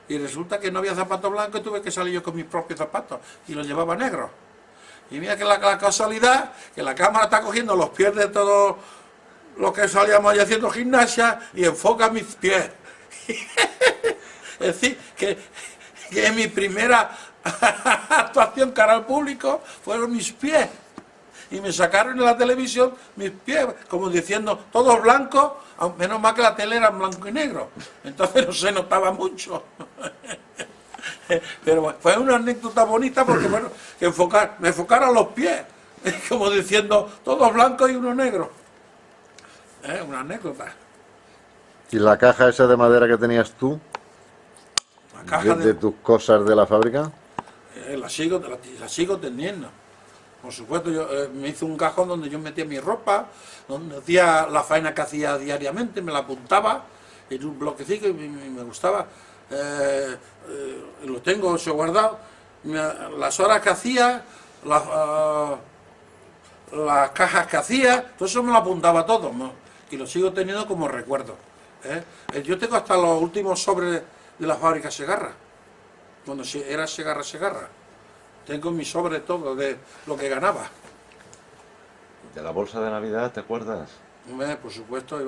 Y resulta que no había zapatos blancos y tuve que salir yo con mis propios zapatos y los llevaba negros. Y mira que la casualidad, que la cámara está cogiendo los pies de todos los que salíamos allí haciendo gimnasia y enfoca mis pies. Es decir, que mi primera actuación cara al público fueron mis pies. Y me sacaron en la televisión mis pies, como diciendo, todos blancos, menos mal que la tele era en blanco y negro. Entonces no se notaba mucho. Pero fue una anécdota bonita porque, bueno, que me enfocaron los pies, como diciendo, todos blancos y uno negro. Una anécdota. ¿Y la caja esa de madera que tenías tú? La caja de tus cosas de la fábrica. La sigo teniendo. Por supuesto, yo me hice un cajón donde yo metía mi ropa, donde hacía la faena que hacía diariamente, me la apuntaba en un bloquecito y me gustaba. Lo tengo eso guardado. Las horas que hacía, las cajas que hacía, todo eso me lo apuntaba todo, ¿no? Y lo sigo teniendo como recuerdo. Yo tengo hasta los últimos sobres de la fábrica Segarra, cuando era Segarra. Tengo mi sobre todo de lo que ganaba. ¿De la bolsa de Navidad te acuerdas? Por supuesto,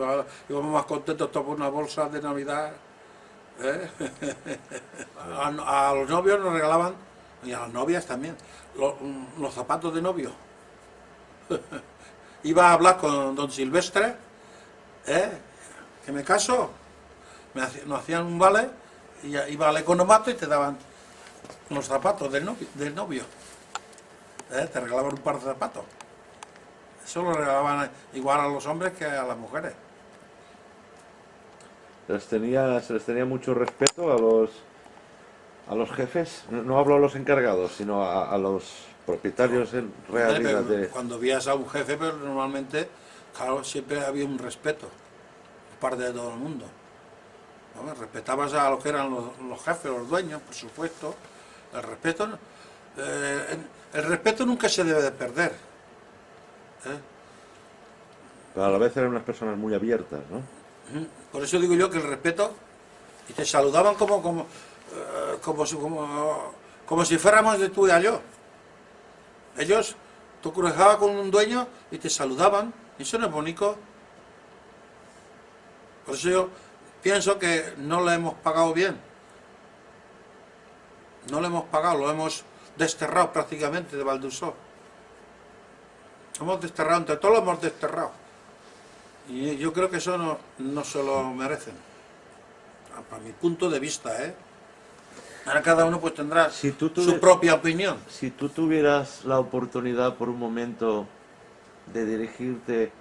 íbamos más contentos todos por una bolsa de Navidad. A los novios nos regalaban, y a las novias también, los zapatos de novio. Iba a hablar con don Silvestre, que me caso, nos hacían un vale, y iba al economato y te daban los zapatos del novio. Te regalaban un par de zapatos. Eso lo regalaban igual a los hombres que a las mujeres. Se les tenía mucho respeto a los jefes. No hablo a los encargados, sino a los propietarios en realidad. Cuando veías a un jefe, pero normalmente, claro, siempre había un respeto por parte de todo el mundo. ¿No? Respetabas a los que eran los jefes, los dueños, por supuesto. El respeto nunca se debe de perder. Pero a la vez eran unas personas muy abiertas, ¿no? Por eso digo yo que el respeto, y te saludaban como si fuéramos de tú y a yo. Ellos Tú cruzabas con un dueño y te saludaban. Eso no es bonito. Por eso yo pienso que no le hemos pagado bien. No le hemos pagado, lo hemos desterrado prácticamente de Valdusó. Lo hemos desterrado, entre todos lo hemos desterrado. Y yo creo que eso no se lo merecen. Para mi punto de vista, ¿eh? Ahora cada uno pues tendrá Si tú su propia opinión. Si tú tuvieras la oportunidad por un momento de dirigirte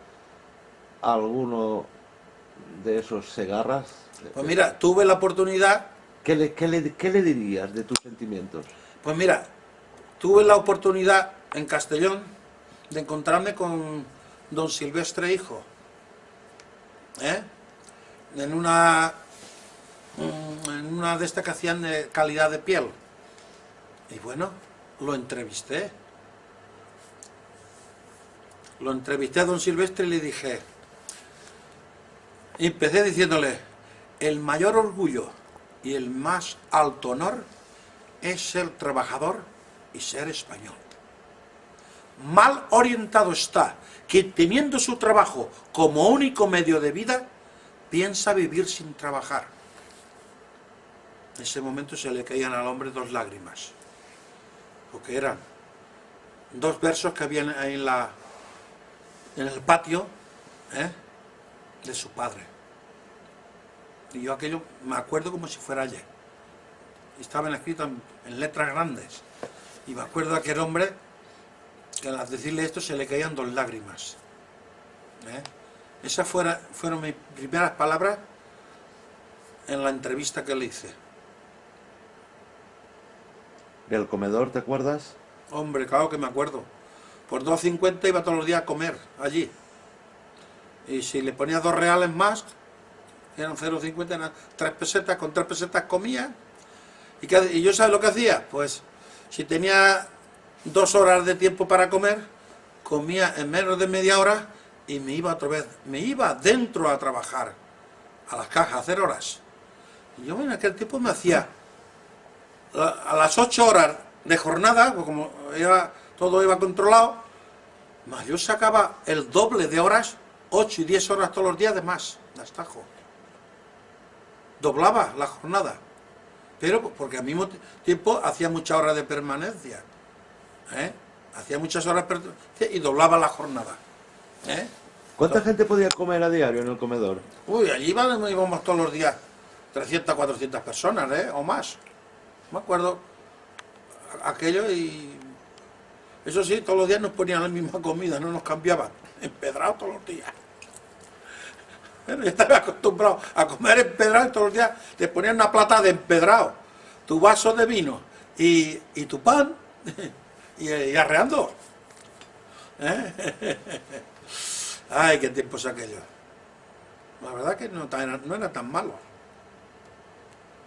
a alguno de esos segarras, Pues mira, tuve la oportunidad, ¿qué le dirías de tus sentimientos? pues mira, tuve la oportunidad en Castellón de encontrarme con don Silvestre Hijo, ¿eh? En una de estas que hacían de calidad de piel. Y bueno, lo entrevisté. Lo entrevisté a don Silvestre y le dije, y empecé diciéndole, el mayor orgullo y el más alto honor es ser trabajador y ser español. Mal orientado está que teniendo su trabajo como único medio de vida, piensa vivir sin trabajar. En ese momento se le caían al hombre 2 lágrimas, porque eran 2 versos que habían ahí en el patio, ¿eh?, de su padre. Y yo aquello me acuerdo como si fuera ayer. Estaban escritos en letras grandes. Y me acuerdo de aquel hombre que al decirle esto se le caían 2 lágrimas. ¿Eh? Esas fueron mis primeras palabras en la entrevista que le hice. ¿Del comedor te acuerdas? Hombre, claro que me acuerdo. Por 2,50 iba todos los días a comer allí. Y si le ponía 2 reales más, eran 0,50, eran 3 pesetas, con 3 pesetas comía. ¿Y yo sabes lo que hacía? Pues si tenía 2 horas de tiempo para comer, comía en menos de media hora y me iba otra vez, me iba dentro a trabajar, a las cajas, a hacer horas. Y yo en aquel tiempo me hacía a las 8 horas de jornada, pues como todo iba controlado, más yo sacaba el doble de horas, 8 y 10 horas todos los días de más, de astajo. Doblaba la jornada, pero porque al mismo tiempo hacía muchas horas de permanencia, ¿eh? Hacía muchas horas y doblaba la jornada, ¿eh? ¿Cuánta gente podía comer a diario en el comedor? Uy, allí íbamos todos los días 300, 400 personas, ¿eh?, o más. Me acuerdo aquello. Y eso sí, todos los días nos ponían la misma comida, no nos cambiaban, empedrado todos los días. Bueno, yo estaba acostumbrado a comer empedrado y todos los días te ponían una plata de empedrado, tu vaso de vino y tu pan y arreando. ¿Eh? Ay, qué tiempos aquellos. La verdad que no era tan malo.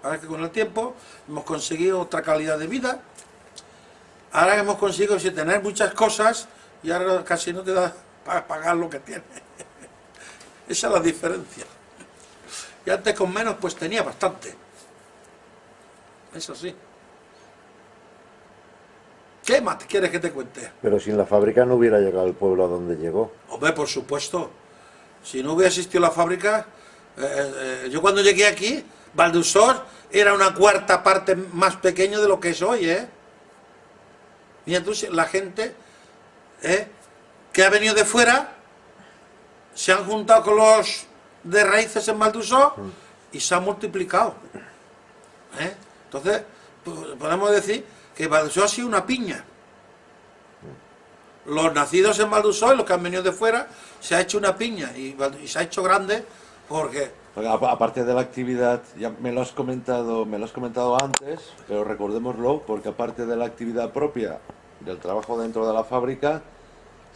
Ahora que con el tiempo hemos conseguido otra calidad de vida. Ahora hemos conseguido tener muchas cosas y ahora casi no te da para pagar lo que tienes. Esa es la diferencia. Y antes con menos pues tenía bastante. Eso sí. ¿Qué más quieres que te cuente? Pero sin la fábrica no hubiera llegado al pueblo a donde llegó. Hombre, por supuesto. Si no hubiera existido la fábrica, yo cuando llegué aquí, Valdusós era una 1/4 parte más pequeño de lo que es hoy, ¿eh? Y entonces la gente que ha venido de fuera se han juntado con los de raíces en Valdusós y se han multiplicado. Entonces, podemos decir que Valdusós ha sido una piña. Los nacidos en Valdusós y los que han venido de fuera, se ha hecho una piña y se ha hecho grande porque... Aparte de la actividad, ya me lo has comentado antes, pero recordémoslo, porque aparte de la actividad propia del trabajo dentro de la fábrica,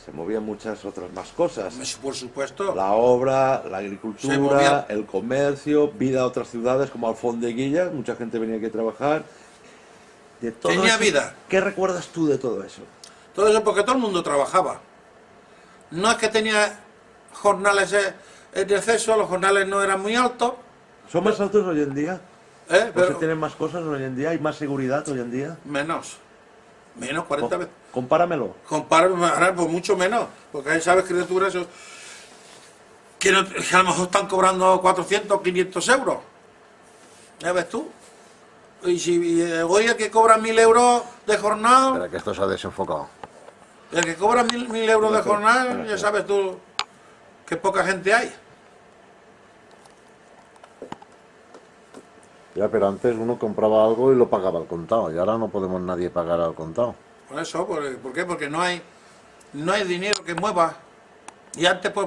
se movían muchas otras más cosas. Por supuesto. La obra, la agricultura, el comercio, vida a otras ciudades como Alfondeguilla, mucha gente venía aquí a trabajar. De todo Tenía eso, vida. ¿Qué recuerdas tú de todo eso? Todo eso porque todo el mundo trabajaba. No es que tenía jornales en exceso, los jornales no eran muy altos. ¿Son más altos hoy en día? ¿O se Pero tienen más cosas hoy en día? ¿Hay más seguridad hoy en día? menos. Menos, 40 veces. Compáramelo. Compárame, ahora, pues mucho menos, porque ahí sabes criaturas que a lo mejor están cobrando 400 o 500 euros. ¿Ya ves tú? Y si hoy el que cobra 1.000 euros de jornada, Espera, que esto se ha desenfocado. el que cobra 1.000 euros de jornada, ya sabes tú que poca gente hay. Ya, pero antes uno compraba algo y lo pagaba al contado, y ahora no podemos nadie pagar al contado. Por eso, ¿por qué? Porque no hay dinero que mueva. Y antes, pues,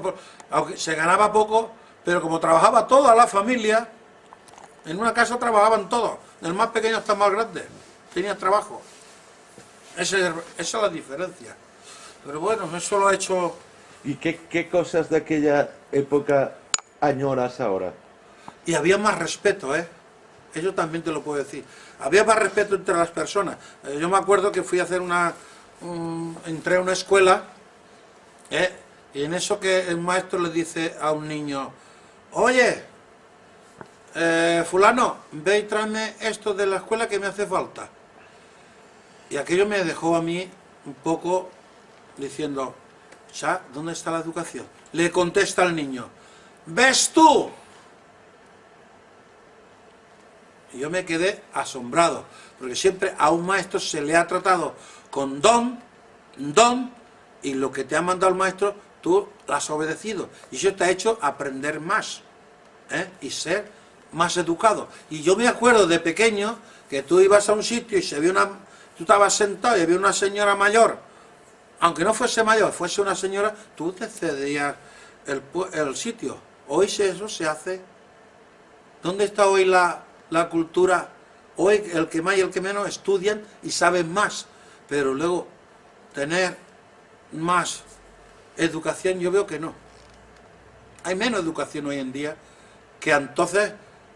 aunque se ganaba poco, pero como trabajaba toda la familia, en una casa trabajaban todos, del más pequeño hasta el más grande, tenían trabajo. Esa es la diferencia. Pero bueno, eso lo ha hecho... ¿Y qué cosas de aquella época añoras ahora? Y había más respeto, ¿eh? Eso también te lo puedo decir. Había más respeto entre las personas. Yo me acuerdo que fui a hacer entré a una escuela, ¿eh? Y en eso que el maestro le dice a un niño, oye, fulano, ve y tráeme esto de la escuela que me hace falta. Y aquello me dejó a mí un poco diciendo, ¿ya? ¿Dónde está la educación? Le contesta al niño, ¿ves tú? Y yo me quedé asombrado, porque siempre a un maestro se le ha tratado con don, y lo que te ha mandado el maestro, tú lo has obedecido. Y eso te ha hecho aprender más, ¿eh? Y ser más educado. Y yo me acuerdo de pequeño que tú ibas a un sitio y se vio tú estabas sentado y había una señora mayor, aunque no fuese mayor, fuese una señora, tú te cedías el sitio. Hoy eso se hace. ¿Dónde está hoy la cultura? Hoy el que más y el que menos estudian y saben más, pero luego tener más educación yo veo que no. Hay menos educación hoy en día que entonces,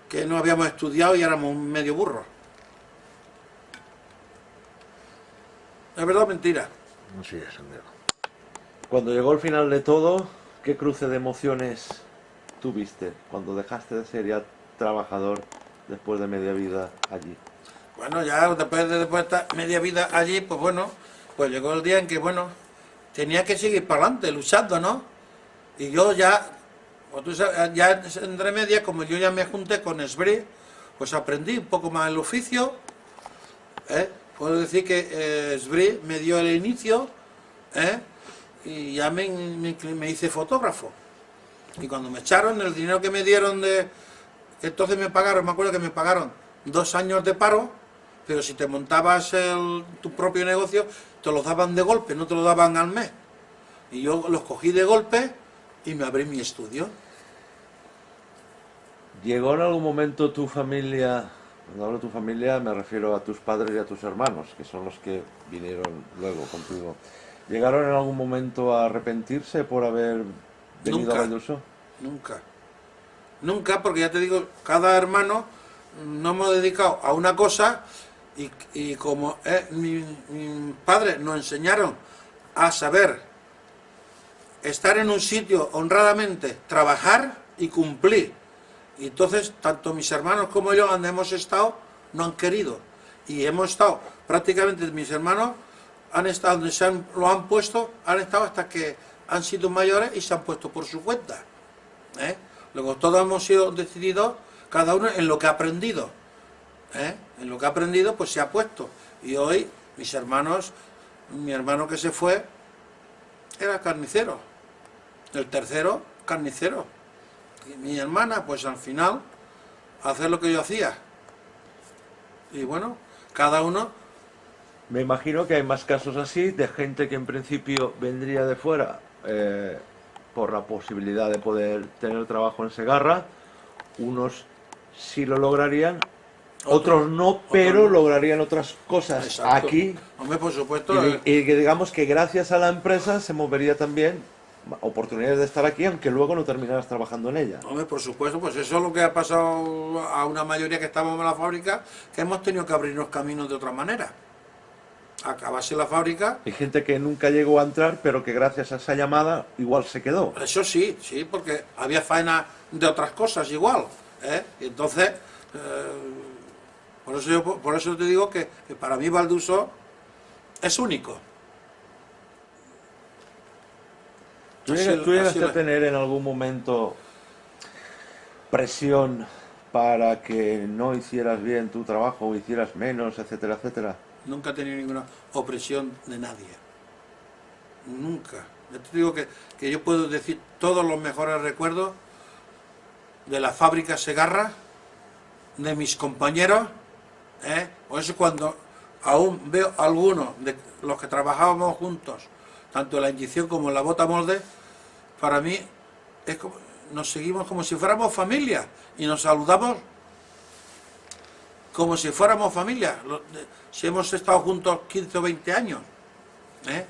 que no habíamos estudiado y éramos medio burros. ¿Es verdad o mentira? Sí, es el Diego. Cuando llegó el final de todo, ¿qué cruce de emociones tuviste cuando dejaste de ser ya trabajador después de media vida allí? Bueno, ya después de estar media vida allí, pues bueno, pues llegó el día en que, bueno, tenía que seguir para adelante, luchando, ¿no? Y yo ya, pues tú sabes, ya entre medias, como yo ya me junté con Esbrí, pues aprendí un poco más el oficio, ¿eh? Puedo decir que Esbrí me dio el inicio, ¿eh? Y ya me hice fotógrafo. Y cuando me echaron el dinero que me dieron entonces me pagaron, me acuerdo que me pagaron 2 años de paro, pero si te montabas tu propio negocio, te lo daban de golpe, no te lo daban al mes. Y yo los cogí de golpe y me abrí mi estudio. ¿Llegó en algún momento tu familia, cuando hablo de tu familia me refiero a tus padres y a tus hermanos, que son los que vinieron luego contigo, ¿llegaron en algún momento a arrepentirse por haber venido a Valldosó? Nunca. Nunca, porque ya te digo, cada hermano nos hemos dedicado a una cosa y como mis padres nos enseñaron a saber estar en un sitio honradamente, trabajar y cumplir. Y entonces, tanto mis hermanos como yo, donde hemos estado, no han querido. Y hemos estado, prácticamente mis hermanos han estado donde lo han puesto, han estado hasta que han sido mayores y se han puesto por su cuenta. Luego todos hemos sido decididos, cada uno en lo que ha aprendido. En lo que ha aprendido, pues se ha puesto. Y hoy, mis hermanos, mi hermano que se fue, era carnicero. El tercero, carnicero. Y mi hermana, pues al final, hacer lo que yo hacía. Y bueno, cada uno... Me imagino que hay más casos así, de gente que en principio vendría de fuera por la posibilidad de poder tener trabajo en Segarra. Unos sí lo lograrían, otros no, pero lograrían otras cosas. Exacto. Aquí. Hombre, por supuesto. Y que digamos que gracias a la empresa se movería también oportunidades de estar aquí, aunque luego no terminaras trabajando en ella. Hombre, por supuesto, pues eso es lo que ha pasado a una mayoría que estábamos en la fábrica, que hemos tenido que abrirnos caminos de otra manera. Acabase la fábrica. Hay gente que nunca llegó a entrar, pero que gracias a esa llamada igual se quedó. Eso sí, porque había faena de otras cosas igual. Y entonces, por eso te digo que para mí Valldosó es único. ¿Tú Así- llegaste así a lo- tener en algún momento presión para que no hicieras bien tu trabajo o hicieras menos, etcétera, etcétera? Nunca he tenido ninguna opresión de nadie. Nunca. Yo te digo que yo puedo decir todos los mejores recuerdos de la fábrica Segarra, de mis compañeros, ¿eh? Por eso cuando aún veo algunos de los que trabajábamos juntos, tanto en la inyección como en la bota molde, para mí es como, nos seguimos como si fuéramos familia y nos saludamos como si fuéramos familia, si hemos estado juntos 15 o 20 años. ¿Eh?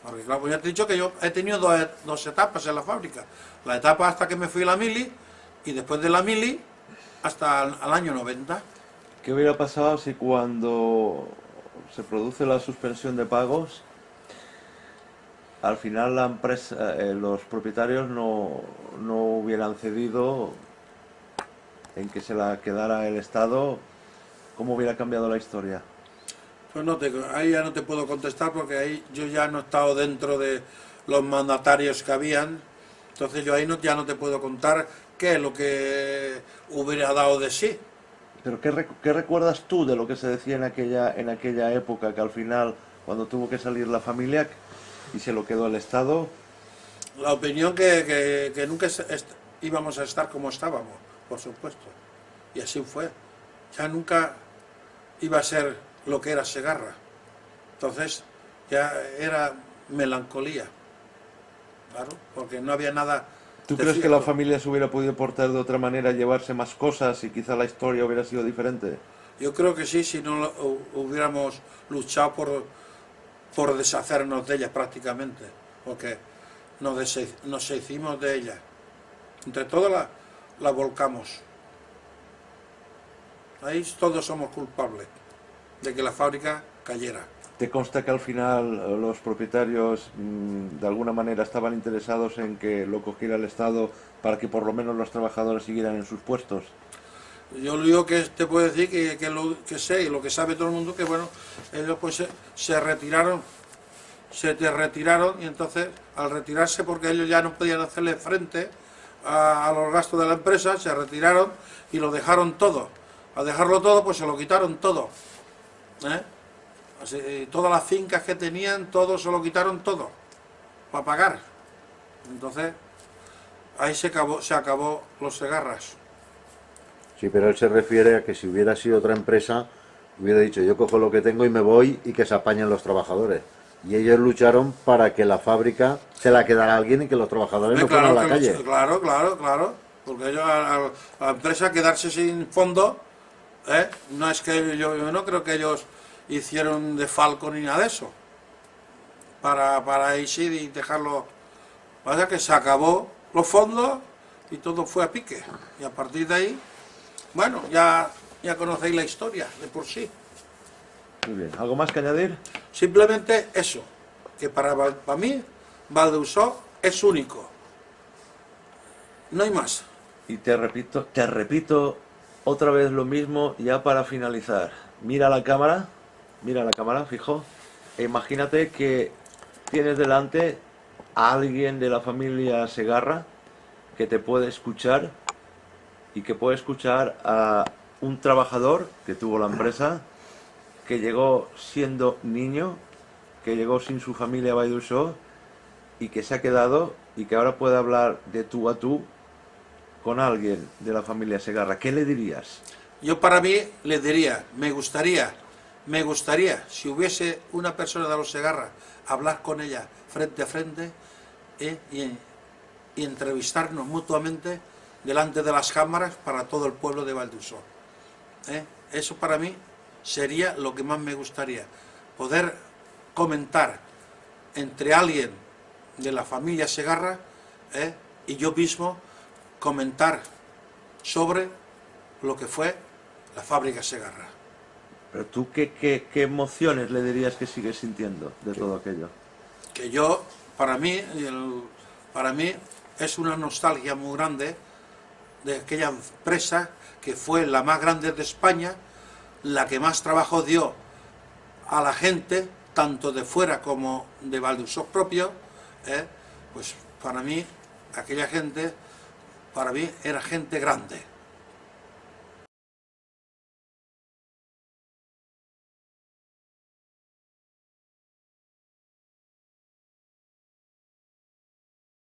Porque claro, pues ya te he dicho que yo he tenido dos etapas en la fábrica. La etapa hasta que me fui a la mili y después de la mili hasta al año 90. ¿Qué hubiera pasado si cuando se produce la suspensión de pagos, al final la empresa, los propietarios no hubieran cedido en que se la quedara el Estado? ¿Cómo hubiera cambiado la historia? Pues no ahí ya no te puedo contestar porque ahí yo ya no he estado dentro de los mandatarios que habían. Entonces yo ahí ya no te puedo contar qué es lo que hubiera dado de sí. ¿Pero qué recuerdas tú de lo que se decía en aquella época, que al final, cuando tuvo que salir la familia y se lo quedó el Estado? La opinión que nunca íbamos a estar como estábamos, por supuesto. Y así fue. Ya nunca iba a ser lo que era Segarra. Entonces ya era melancolía. Claro, porque no había nada. ¿Tú de crees que la fijo. familia se hubiera podido portar de otra manera, llevarse más cosas y quizá la historia hubiera sido diferente? Yo creo que sí, si no hubiéramos luchado por deshacernos de ella prácticamente, porque nos deshicimos de ella. Entre todos la volcamos. Ahí todos somos culpables de que la fábrica cayera. ¿Te consta que al final los propietarios de alguna manera estaban interesados en que lo cogiera el Estado para que por lo menos los trabajadores siguieran en sus puestos? Yo lo único que te puedo decir que lo que sé y lo que sabe todo el mundo, que bueno, ellos pues se retiraron, y entonces al retirarse, porque ellos ya no podían hacerle frente a los gastos de la empresa, se retiraron y lo dejaron todo. Al dejarlo todo, pues se lo quitaron todo. ¿Eh? Así, todas las fincas que tenían, todo se lo quitaron todo, para pagar. Entonces, ahí se acabó los Segarras. Sí, pero él se refiere a que si hubiera sido otra empresa, hubiera dicho yo cojo lo que tengo y me voy y que se apañen los trabajadores. Y ellos lucharon para que la fábrica se la quedara alguien y que los trabajadores no fueran a la calle. Claro. Porque ellos, a la empresa quedarse sin fondo, no es que yo no creo que ellos hicieron de falco ni nada de eso. Para irse y dejarlo. Pasa que se acabó los fondos y todo fue a pique. Y a partir de ahí, bueno, ya conocéis la historia de por sí. Muy bien. ¿Algo más que añadir? Simplemente eso, que para mí Valdeusó es único. No hay más. Y te repito otra vez lo mismo ya para finalizar. Mira la cámara, fijo, e imagínate que tienes delante a alguien de la familia Segarra que te puede escuchar y que puede escuchar a un trabajador que tuvo la empresa, que llegó siendo niño, que llegó sin su familia a Valdeusó y que se ha quedado y que ahora puede hablar de tú a tú con alguien de la familia Segarra. ¿Qué le dirías? Yo para mí le diría, me gustaría, si hubiese una persona de los Segarra, hablar con ella frente a frente y entrevistarnos mutuamente delante de las cámaras para todo el pueblo de Valdeusó. Eso para mí sería lo que más me gustaría, poder comentar entre alguien de la familia Segarra y yo mismo comentar sobre lo que fue la fábrica Segarra. Pero tú, ¿qué emociones le dirías que sigues sintiendo de todo aquello? Que yo, para mí es una nostalgia muy grande de aquella empresa que fue la más grande de España, la que más trabajo dio a la gente tanto de fuera como de Valdusor propio, pues para mí, aquella gente, para mí era gente grande.